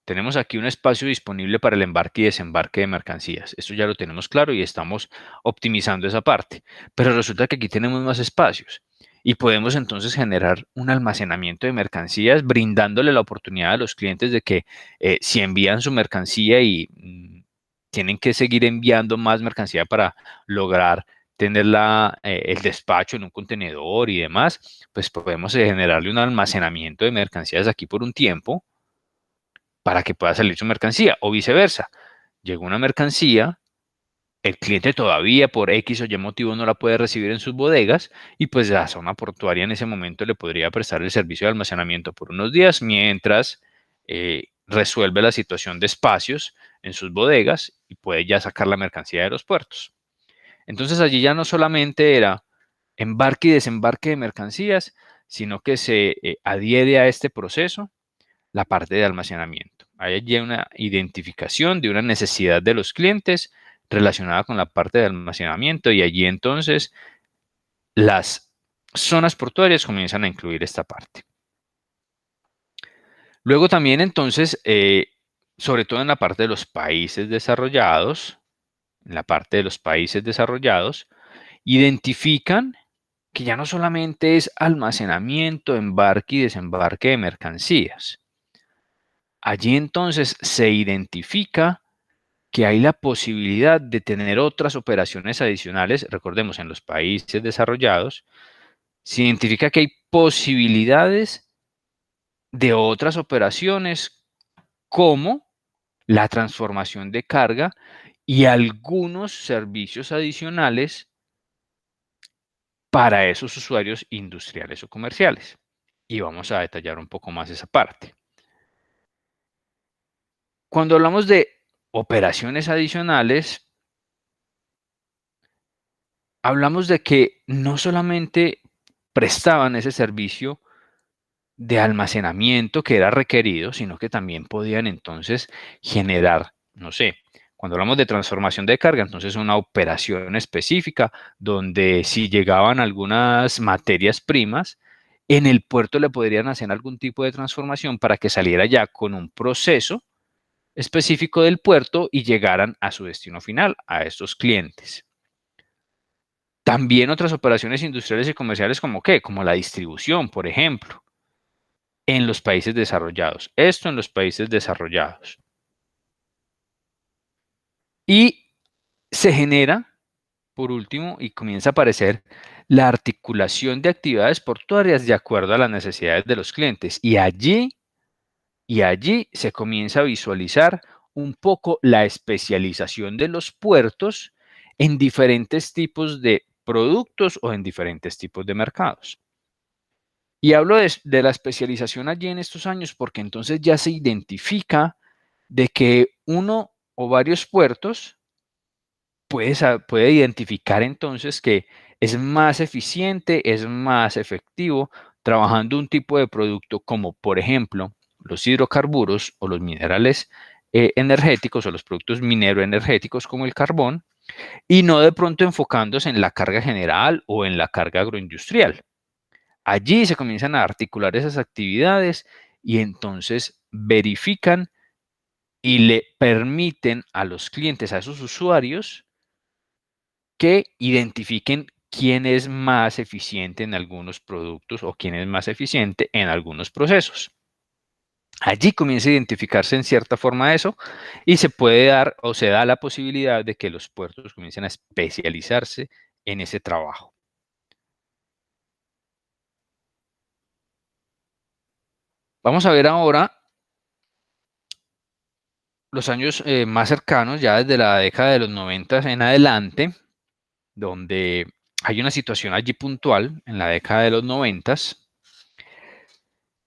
Speaker 1: tenemos aquí un espacio disponible para el embarque y desembarque de mercancías. Esto ya lo tenemos claro y estamos optimizando esa parte. Pero resulta que aquí tenemos más espacios y podemos entonces generar un almacenamiento de mercancías brindándole la oportunidad a los clientes de que si envían su mercancía y tienen que seguir enviando más mercancía para lograr tener el despacho en un contenedor y demás, pues podemos generarle un almacenamiento de mercancías aquí por un tiempo para que pueda salir su mercancía o viceversa. Llegó una mercancía, el cliente todavía por X o Y motivo no la puede recibir en sus bodegas y pues la zona portuaria en ese momento le podría prestar el servicio de almacenamiento por unos días mientras resuelve la situación de espacios en sus bodegas y puede ya sacar la mercancía de los puertos. Entonces allí ya no solamente era embarque y desembarque de mercancías, sino que se adhiere a este proceso la parte de almacenamiento. Hay allí una identificación de una necesidad de los clientes relacionada con la parte de almacenamiento y allí entonces las zonas portuarias comienzan a incluir esta parte. Luego también entonces, sobre todo en la parte de los países desarrollados, identifican que ya no solamente es almacenamiento, embarque y desembarque de mercancías. Allí entonces se identifica que hay la posibilidad de tener otras operaciones adicionales. Recordemos, en los países desarrollados, se identifica que hay posibilidades de otras operaciones como la transformación de carga y algunos servicios adicionales para esos usuarios industriales o comerciales. Y vamos a detallar un poco más esa parte. Cuando hablamos de operaciones adicionales, hablamos de que no solamente prestaban ese servicio de almacenamiento que era requerido, sino que también podían entonces generar, no sé, cuando hablamos de transformación de carga, entonces una operación específica donde si llegaban algunas materias primas, en el puerto le podrían hacer algún tipo de transformación para que saliera ya con un proceso específico del puerto y llegaran a su destino final, a estos clientes. También otras operaciones industriales y comerciales como qué, como la distribución, por ejemplo, en los países desarrollados. Esto en los países desarrollados. Y se genera, por último, y comienza a aparecer la articulación de actividades portuarias de acuerdo a las necesidades de los clientes. Y allí se comienza a visualizar un poco la especialización de los puertos en diferentes tipos de productos o en diferentes tipos de mercados. Y hablo de la especialización allí en estos años porque entonces ya se identifica de que uno o varios puertos puede identificar entonces que es más eficiente, es más efectivo trabajando un tipo de producto como, por ejemplo, los hidrocarburos o los minerales energéticos o los productos mineroenergéticos como el carbón, y no de pronto enfocándose en la carga general o en la carga agroindustrial. Allí se comienzan a articular esas actividades y entonces verifican y le permiten a los clientes, a esos usuarios, que identifiquen quién es más eficiente en algunos productos o quién es más eficiente en algunos procesos. Allí comienza a identificarse en cierta forma eso y se puede dar o se da la posibilidad de que los puertos comiencen a especializarse en ese trabajo. Vamos a ver ahora los años más cercanos, ya desde la década de los 90 en adelante, donde hay una situación allí puntual en la década de los 90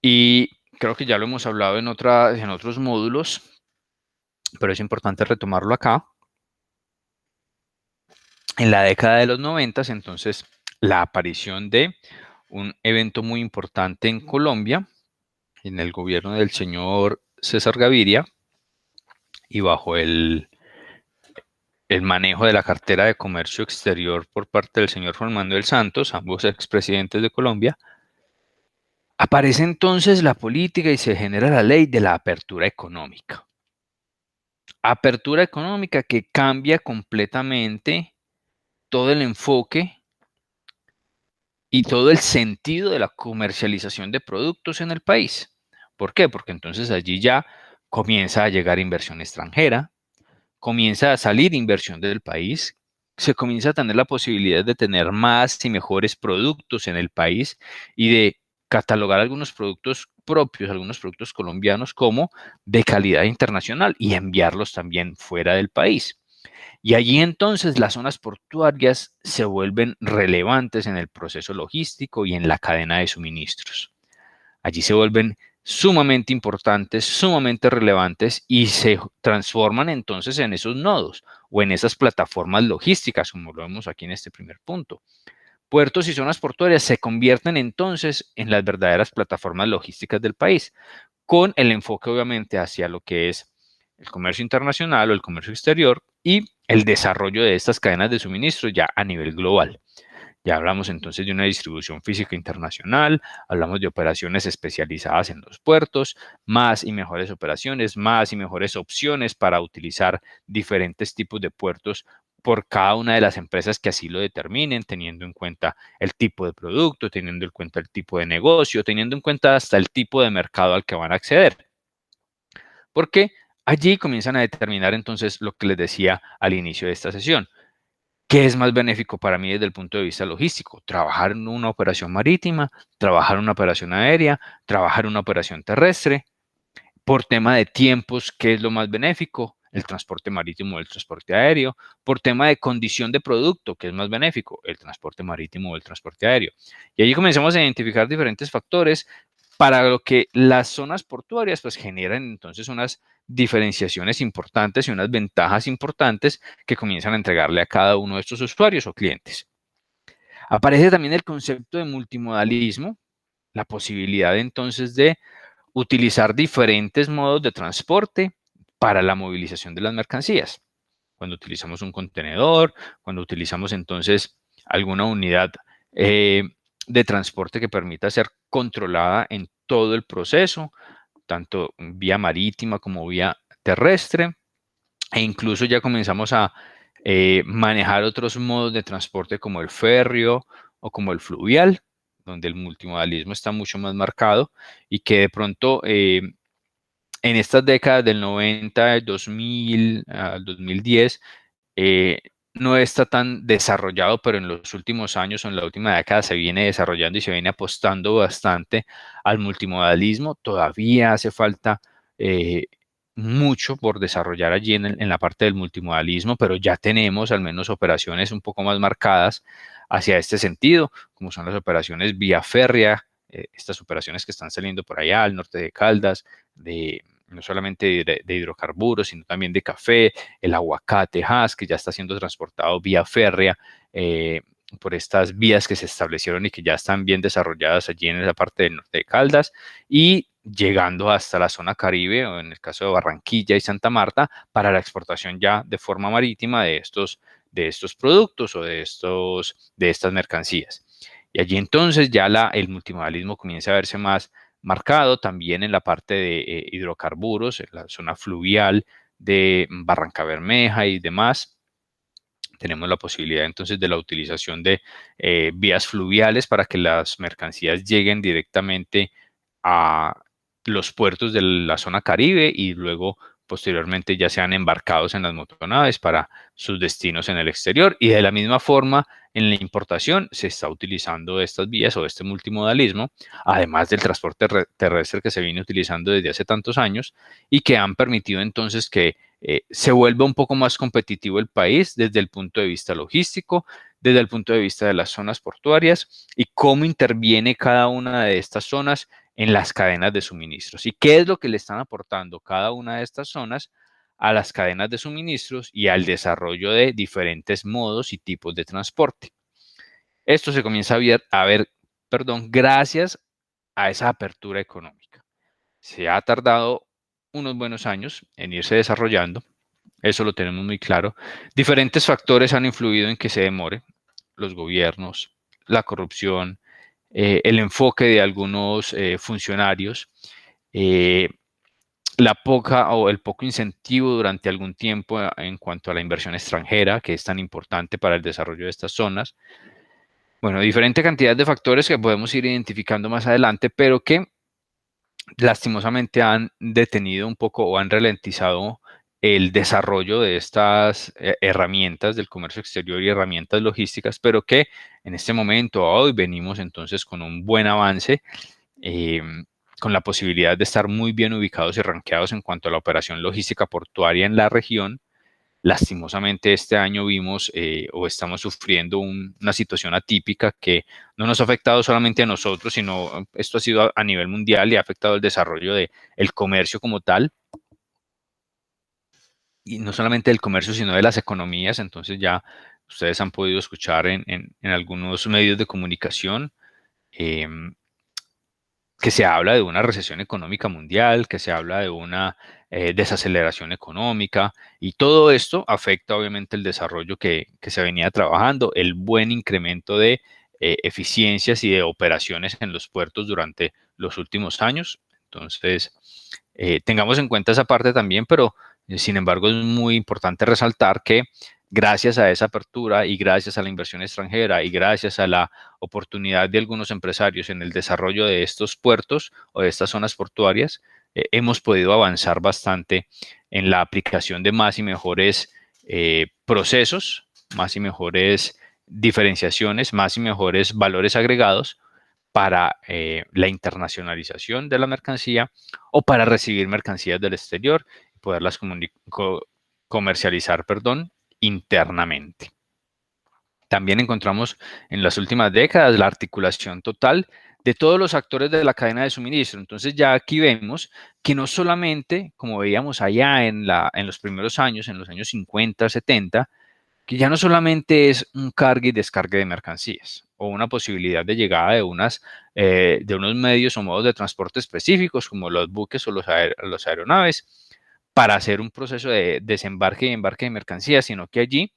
Speaker 1: y creo que ya lo hemos hablado en otros módulos, pero es importante retomarlo acá. En la década de los 90, entonces, la aparición de un evento muy importante en Colombia, en el gobierno del señor César Gaviria, y bajo el manejo de la cartera de comercio exterior por parte del señor Juan Manuel Santos, ambos expresidentes de Colombia, aparece entonces la política y se genera la ley de la apertura económica. Apertura económica que cambia completamente todo el enfoque y todo el sentido de la comercialización de productos en el país. ¿Por qué? Porque entonces allí ya comienza a llegar inversión extranjera, comienza a salir inversión del país, se comienza a tener la posibilidad de tener más y mejores productos en el país y de catalogar algunos productos propios, algunos productos colombianos como de calidad internacional y enviarlos también fuera del país. Y allí entonces las zonas portuarias se vuelven relevantes en el proceso logístico y en la cadena de suministros. Allí se vuelven sumamente importantes, sumamente relevantes y se transforman entonces en esos nodos o en esas plataformas logísticas, como lo vemos aquí en este primer punto. Puertos y zonas portuarias se convierten entonces en las verdaderas plataformas logísticas del país, con el enfoque obviamente hacia lo que es el comercio internacional o el comercio exterior y el desarrollo de estas cadenas de suministro ya a nivel global. Ya hablamos entonces de una distribución física internacional, hablamos de operaciones especializadas en los puertos, más y mejores operaciones, más y mejores opciones para utilizar diferentes tipos de puertos por cada una de las empresas que así lo determinen, teniendo en cuenta el tipo de producto, teniendo en cuenta el tipo de negocio, teniendo en cuenta hasta el tipo de mercado al que van a acceder. Porque allí comienzan a determinar entonces lo que les decía al inicio de esta sesión. ¿Qué es más benéfico para mí desde el punto de vista logístico? Trabajar en una operación marítima, trabajar en una operación aérea, trabajar en una operación terrestre. Por tema de tiempos, ¿qué es lo más benéfico? El transporte marítimo o el transporte aéreo. Por tema de condición de producto, ¿qué es más benéfico? El transporte marítimo o el transporte aéreo. Y allí comenzamos a identificar diferentes factores para lo que las zonas portuarias pues generan entonces unas diferenciaciones importantes y unas ventajas importantes que comienzan a entregarle a cada uno de estos usuarios o clientes. Aparece también el concepto de multimodalismo, la posibilidad entonces de utilizar diferentes modos de transporte para la movilización de las mercancías. Cuando utilizamos un contenedor, cuando utilizamos entonces alguna unidad de transporte que permita ser controlada en todo el proceso, tanto vía marítima como vía terrestre, e incluso ya comenzamos a manejar otros modos de transporte como el férreo o como el fluvial, donde el multimodalismo está mucho más marcado y que de pronto en estas décadas del 90, 2000 al 2010, eh, no está tan desarrollado, pero en los últimos años o en la última década se viene desarrollando y se viene apostando bastante al multimodalismo. Todavía hace falta mucho por desarrollar allí en la parte del multimodalismo, pero ya tenemos al menos operaciones un poco más marcadas hacia este sentido, como son las operaciones vía férrea, estas operaciones que están saliendo por allá al norte de Caldas, de no solamente de hidrocarburos, sino también de café, el aguacate Hass, que ya está siendo transportado vía férrea por estas vías que se establecieron y que ya están bien desarrolladas allí en esa parte del norte de Caldas y llegando hasta la zona Caribe, o en el caso de Barranquilla y Santa Marta, para la exportación ya de forma marítima de estos productos o de estas mercancías. Y allí entonces ya el multimodalismo comienza a verse más marcado también en la parte de hidrocarburos, en la zona fluvial de Barranca Bermeja y demás. Tenemos la posibilidad entonces de la utilización de vías fluviales para que las mercancías lleguen directamente a los puertos de la zona Caribe y luego posteriormente ya sean embarcados en las motonaves para sus destinos en el exterior. Y de la misma forma, en la importación se está utilizando estas vías o este multimodalismo, además del transporte terrestre que se viene utilizando desde hace tantos años y que han permitido entonces que se vuelva un poco más competitivo el país desde el punto de vista logístico, desde el punto de vista de las zonas portuarias y cómo interviene cada una de estas zonas en las cadenas de suministros y qué es lo que le están aportando cada una de estas zonas a las cadenas de suministros y al desarrollo de diferentes modos y tipos de transporte. Esto se comienza a ver, gracias a esa apertura económica. Se ha tardado unos buenos años en irse desarrollando, eso lo tenemos muy claro. Diferentes factores han influido en que se demore, los gobiernos, la corrupción, el enfoque de algunos funcionarios, eh, la poca o el poco incentivo durante algún tiempo en cuanto a la inversión extranjera, que es tan importante para el desarrollo de estas zonas. Bueno, diferente cantidad de factores que podemos ir identificando más adelante, pero que lastimosamente han detenido un poco o han ralentizado el desarrollo de estas herramientas del comercio exterior y herramientas logísticas, pero que en este momento, hoy, venimos entonces con un buen avance, eh, con la posibilidad de estar muy bien ubicados y ranqueados en cuanto a la operación logística portuaria en la región. Lastimosamente este año vimos o estamos sufriendo una situación atípica que no nos ha afectado solamente a nosotros, sino esto ha sido a nivel mundial y ha afectado el desarrollo del comercio como tal. Y no solamente del comercio, sino de las economías. Entonces ya ustedes han podido escuchar en algunos medios de comunicación eh, que se habla de una recesión económica mundial, que se habla de una desaceleración económica y todo esto afecta obviamente el desarrollo que se venía trabajando, el buen incremento de eficiencias y de operaciones en los puertos durante los últimos años. Entonces, tengamos en cuenta esa parte también, pero sin embargo es muy importante resaltar que gracias a esa apertura y gracias a la inversión extranjera y gracias a la oportunidad de algunos empresarios en el desarrollo de estos puertos o de estas zonas portuarias, hemos podido avanzar bastante en la aplicación de más y mejores procesos, más y mejores diferenciaciones, más y mejores valores agregados para la internacionalización de la mercancía o para recibir mercancías del exterior y poderlas comercializar, internamente. También encontramos en las últimas décadas la articulación total de todos los actores de la cadena de suministro. Entonces ya aquí vemos que no solamente, como veíamos allá en los primeros años, en los años 50, 70, que ya no solamente es un cargue y descargue de mercancías o una posibilidad de llegada de unos medios o modos de transporte específicos como los buques o los aeronaves para hacer un proceso de desembarque y embarque de mercancías, sino que allí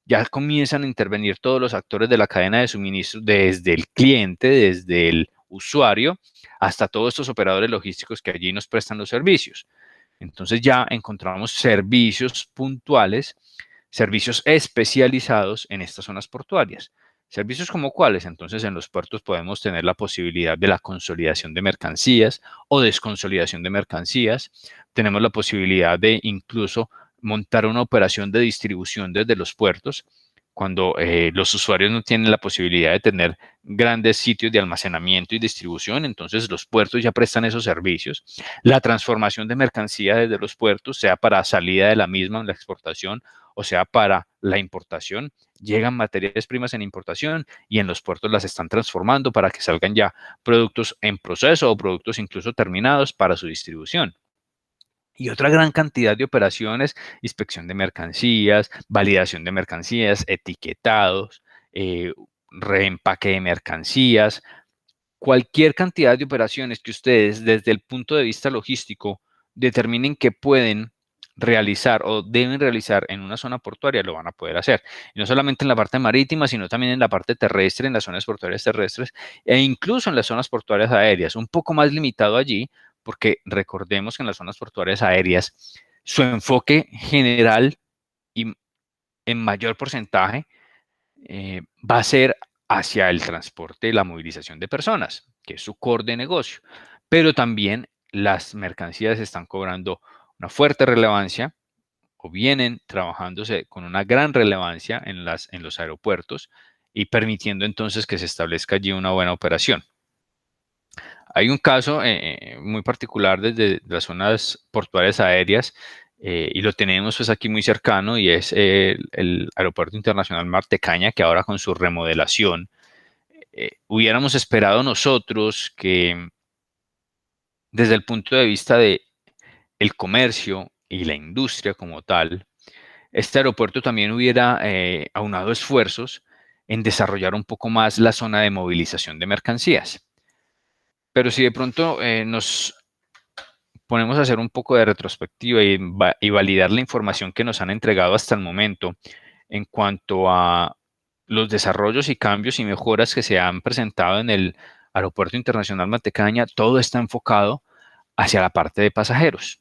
Speaker 1: ya comienzan a intervenir todos los actores de la cadena de suministro, desde el cliente, desde el usuario, hasta todos estos operadores logísticos que allí nos prestan los servicios. Entonces ya encontramos servicios puntuales, servicios especializados en estas zonas portuarias. ¿Servicios como cuáles? Entonces en los puertos podemos tener la posibilidad de la consolidación de mercancías o desconsolidación de mercancías. Tenemos la posibilidad de incluso montar una operación de distribución desde los puertos cuando los usuarios no tienen la posibilidad de tener grandes sitios de almacenamiento y distribución, entonces los puertos ya prestan esos servicios. La transformación de mercancía desde los puertos, sea para salida de la misma en la exportación o sea para la importación, llegan materias primas en importación y en los puertos las están transformando para que salgan ya productos en proceso o productos incluso terminados para su distribución. Y otra gran cantidad de operaciones, inspección de mercancías, validación de mercancías, etiquetados, reempaque de mercancías, cualquier cantidad de operaciones que ustedes desde el punto de vista logístico determinen que pueden realizar o deben realizar en una zona portuaria, lo van a poder hacer. Y no solamente en la parte marítima, sino también en la parte terrestre, en las zonas portuarias terrestres e incluso en las zonas portuarias aéreas. Un poco más limitado allí, porque recordemos que en las zonas portuarias aéreas su enfoque general y en mayor porcentaje va a ser hacia el transporte y la movilización de personas, que es su core de negocio. Pero también las mercancías están cobrando una fuerte relevancia o vienen trabajándose con una gran relevancia en los aeropuertos y permitiendo entonces que se establezca allí una buena operación. Hay un caso muy particular desde las zonas portuarias aéreas y lo tenemos pues aquí muy cercano y es el Aeropuerto Internacional Martecaña, que ahora con su remodelación hubiéramos esperado nosotros que desde el punto de vista de el comercio y la industria como tal, este aeropuerto también hubiera aunado esfuerzos en desarrollar un poco más la zona de movilización de mercancías. Pero si de pronto nos ponemos a hacer un poco de retrospectiva y validar la información que nos han entregado hasta el momento en cuanto a los desarrollos y cambios y mejoras que se han presentado en el Aeropuerto Internacional Matecaña, todo está enfocado hacia la parte de pasajeros.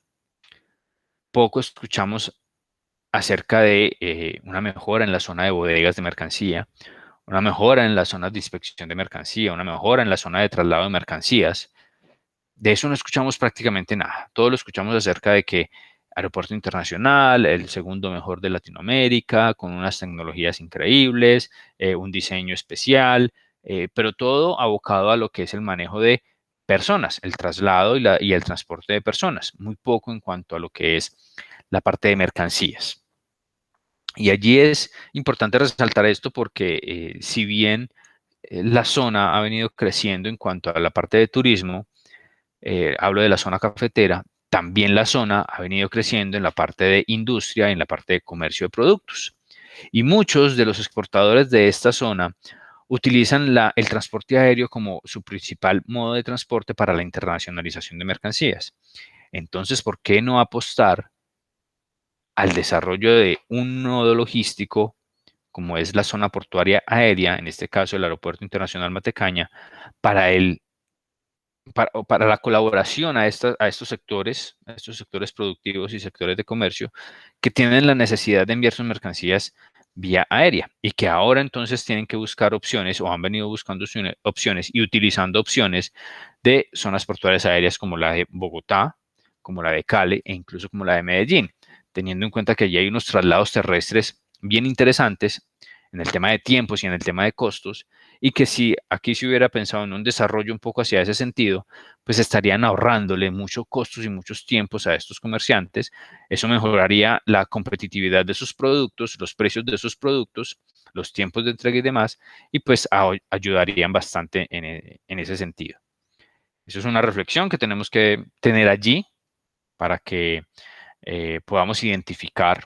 Speaker 1: Poco escuchamos acerca de una mejora en la zona de bodegas de mercancía, una mejora en las zonas de inspección de mercancía, una mejora en la zona de traslado de mercancías. De eso no escuchamos prácticamente nada. Todo lo escuchamos acerca de que aeropuerto internacional, el segundo mejor de Latinoamérica, con unas tecnologías increíbles, un diseño especial, pero todo abocado a lo que es el manejo de personas, el traslado y el transporte de personas, muy poco en cuanto a lo que es la parte de mercancías. Y allí es importante resaltar esto porque si bien la zona ha venido creciendo en cuanto a la parte de turismo, hablo de la zona cafetera, también la zona ha venido creciendo en la parte de industria, en la parte de comercio de productos. Y muchos de los exportadores de esta zona utilizan el transporte aéreo como su principal modo de transporte para la internacionalización de mercancías. Entonces, ¿por qué no apostar al desarrollo de un nodo logístico como es la zona portuaria aérea, en este caso el Aeropuerto Internacional Matecaña, para la colaboración a estos sectores productivos y sectores de comercio que tienen la necesidad de enviar sus mercancías vía aérea y que ahora entonces tienen que buscar opciones o han venido buscando opciones y utilizando opciones de zonas portuarias aéreas como la de Bogotá, como la de Cali e incluso como la de Medellín, teniendo en cuenta que allí hay unos traslados terrestres bien interesantes en el tema de tiempos y en el tema de costos, y que si aquí se hubiera pensado en un desarrollo un poco hacia ese sentido, pues estarían ahorrándole muchos costos y muchos tiempos a estos comerciantes. Eso mejoraría la competitividad de sus productos, los precios de sus productos, los tiempos de entrega y demás, y pues ayudarían bastante en ese sentido. Eso es una reflexión que tenemos que tener allí para que podamos identificar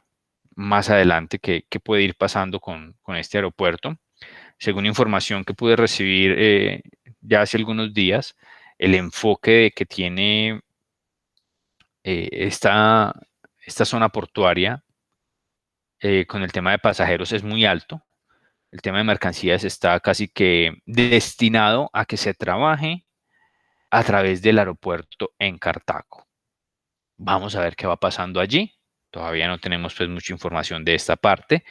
Speaker 1: más adelante qué puede ir pasando con este aeropuerto. Según información que pude recibir ya hace algunos días, el enfoque que tiene esta zona portuaria con el tema de pasajeros es muy alto. El tema de mercancías está casi que destinado a que se trabaje a través del aeropuerto en Cartago. Vamos a ver qué va pasando allí. Todavía no tenemos pues mucha información de esta parte.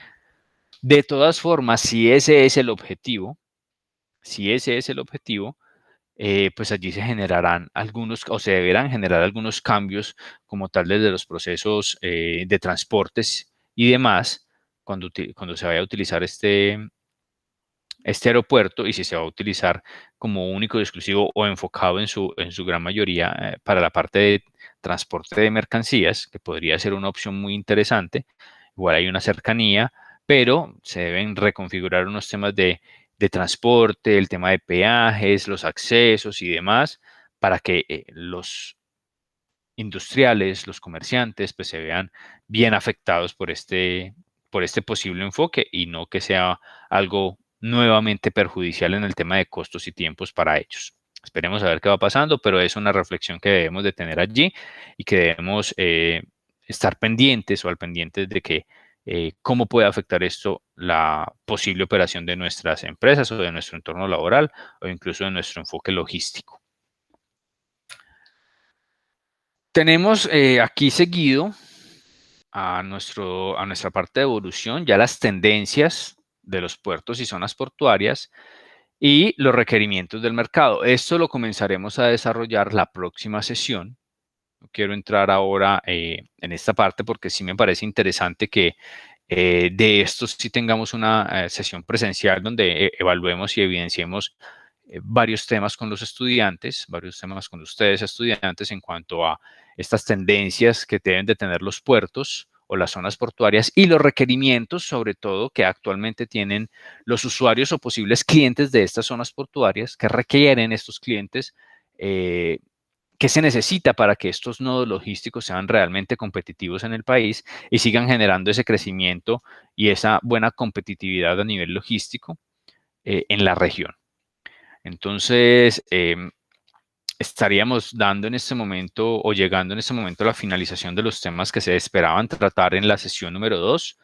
Speaker 1: De todas formas, si ese es el objetivo, pues allí se generarán algunos, o se deberán generar algunos cambios como tal desde los procesos de transportes y demás, cuando se vaya a utilizar este aeropuerto, y si se va a utilizar como único y exclusivo o enfocado en su gran mayoría para la parte de transporte de mercancías, que podría ser una opción muy interesante. Igual hay una cercanía, pero se deben reconfigurar unos temas de transporte, el tema de peajes, los accesos y demás, para que los industriales, los comerciantes, pues se vean bien afectados por este posible enfoque y no que sea algo nuevamente perjudicial en el tema de costos y tiempos para ellos. Esperemos a ver qué va pasando, pero es una reflexión que debemos de tener allí y que debemos estar pendientes o al pendientes de que cómo puede afectar esto la posible operación de nuestras empresas o de nuestro entorno laboral o incluso de nuestro enfoque logístico. Tenemos aquí seguido a nuestra parte de evolución, ya las tendencias de los puertos y zonas portuarias y los requerimientos del mercado. Esto lo comenzaremos a desarrollar la próxima sesión. No quiero entrar ahora en esta parte porque sí me parece interesante que de esto sí tengamos una sesión presencial donde evaluemos y evidenciemos varios temas con los estudiantes, varios temas con ustedes estudiantes en cuanto a estas tendencias que deben de tener los puertos o las zonas portuarias y los requerimientos, sobre todo, que actualmente tienen los usuarios o posibles clientes de estas zonas portuarias, que requieren estos clientes, qué se necesita para que estos nodos logísticos sean realmente competitivos en el país y sigan generando ese crecimiento y esa buena competitividad a nivel logístico en la región. Entonces, estaríamos dando en este momento o llegando en este momento a la finalización de los temas que se esperaban tratar en la sesión número 2.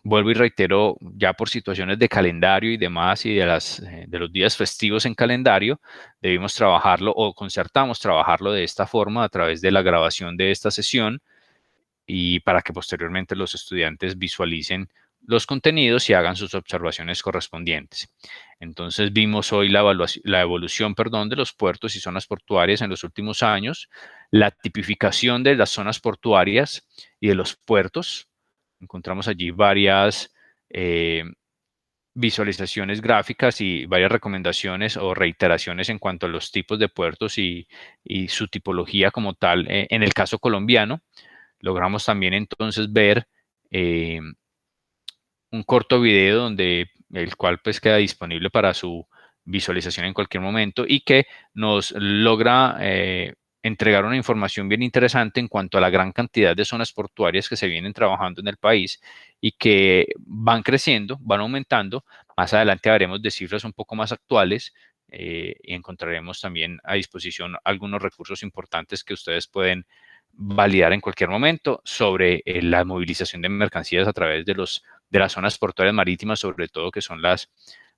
Speaker 1: Vuelvo y reitero, ya por situaciones de calendario y demás y de los días festivos en calendario, debimos trabajarlo o concertamos trabajarlo de esta forma a través de la grabación de esta sesión y para que posteriormente los estudiantes visualicen los contenidos y hagan sus observaciones correspondientes. Entonces vimos hoy la evolución, perdón, de los puertos y zonas portuarias en los últimos años, la tipificación de las zonas portuarias y de los puertos. Encontramos allí varias visualizaciones gráficas y varias recomendaciones o reiteraciones en cuanto a los tipos de puertos y su tipología como tal en el caso colombiano. Logramos también entonces ver eh, un corto video donde el cual pues queda disponible para su visualización en cualquier momento y que nos logra entregar una información bien interesante en cuanto a la gran cantidad de zonas portuarias que se vienen trabajando en el país y que van creciendo, van aumentando. Más adelante haremos de cifras un poco más actuales y encontraremos también a disposición algunos recursos importantes que ustedes pueden validar en cualquier momento sobre la movilización de mercancías a través de las zonas portuarias marítimas, sobre todo, que son las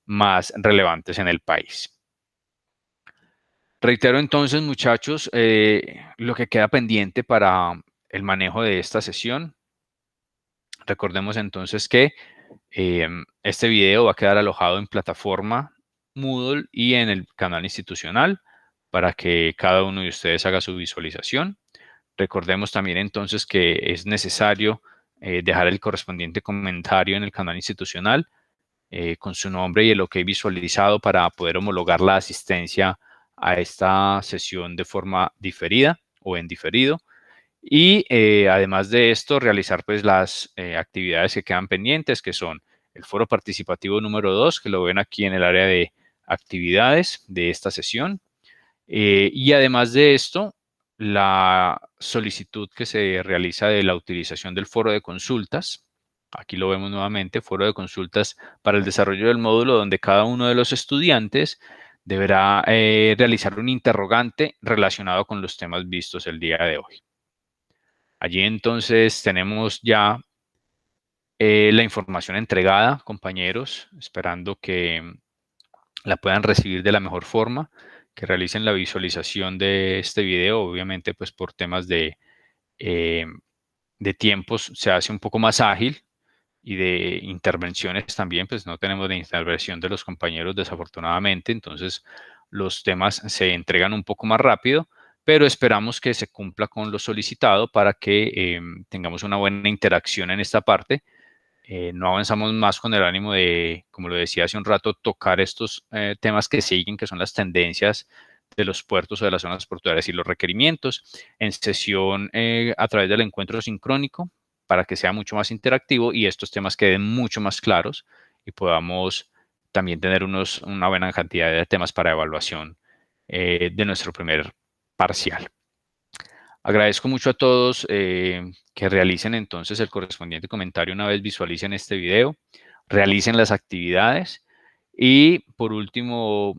Speaker 1: más relevantes en el país. Reitero entonces, muchachos, lo que queda pendiente para el manejo de esta sesión. Recordemos entonces que este video va a quedar alojado en plataforma Moodle y en el canal institucional para que cada uno de ustedes haga su visualización. Recordemos también entonces que es necesario dejar el correspondiente comentario en el canal institucional con su nombre y el OK visualizado para poder homologar la asistencia a esta sesión de forma diferida o en diferido. Y además de esto, realizar pues las actividades que quedan pendientes, que son el foro participativo número 2, que lo ven aquí en el área de actividades de esta sesión. Y además de esto, la solicitud que se realiza de la utilización del foro de consultas. Aquí lo vemos nuevamente, foro de consultas para el desarrollo del módulo, donde cada uno de los estudiantes deberá realizar un interrogante relacionado con los temas vistos el día de hoy. Allí entonces tenemos ya la información entregada, compañeros, esperando que la puedan recibir de la mejor forma, que realicen la visualización de este video, obviamente pues por temas eh, de tiempos se hace un poco más ágil y de intervenciones también, pues no tenemos la intervención de los compañeros desafortunadamente, entonces los temas se entregan un poco más rápido, pero esperamos que se cumpla con lo solicitado para que tengamos una buena interacción en esta parte. No avanzamos más con el ánimo de, como lo decía hace un rato, tocar estos temas que siguen, que son las tendencias de los puertos o de las zonas portuarias y los requerimientos en sesión a través del encuentro sincrónico para que sea mucho más interactivo y estos temas queden mucho más claros y podamos también tener una buena cantidad de temas para evaluación de nuestro primer parcial. Agradezco mucho a todos que realicen entonces el correspondiente comentario una vez visualicen este video, realicen las actividades y por último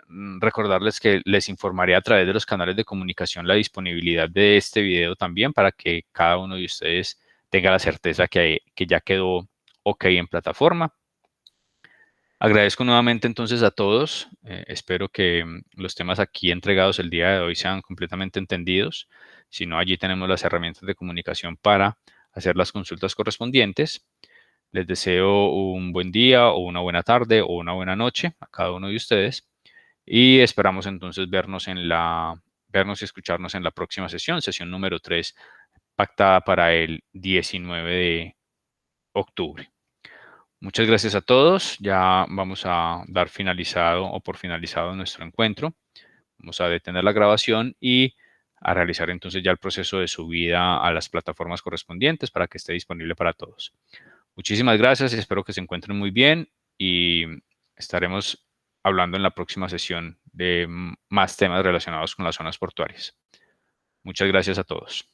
Speaker 1: recordarles que les informaré a través de los canales de comunicación la disponibilidad de este video también para que cada uno de ustedes tenga la certeza que ya quedó OK en plataforma. Agradezco nuevamente entonces a todos. Espero que los temas aquí entregados el día de hoy sean completamente entendidos. Si no, allí tenemos las herramientas de comunicación para hacer las consultas correspondientes. Les deseo un buen día o una buena tarde o una buena noche a cada uno de ustedes y esperamos entonces vernos y escucharnos en la próxima sesión número 3, pactada para el 19 de octubre. Muchas gracias a todos. Ya vamos a dar finalizado o por finalizado nuestro encuentro. Vamos a detener la grabación y a realizar entonces ya el proceso de subida a las plataformas correspondientes para que esté disponible para todos. Muchísimas gracias y espero que se encuentren muy bien y estaremos hablando en la próxima sesión de más temas relacionados con las zonas portuarias. Muchas gracias a todos.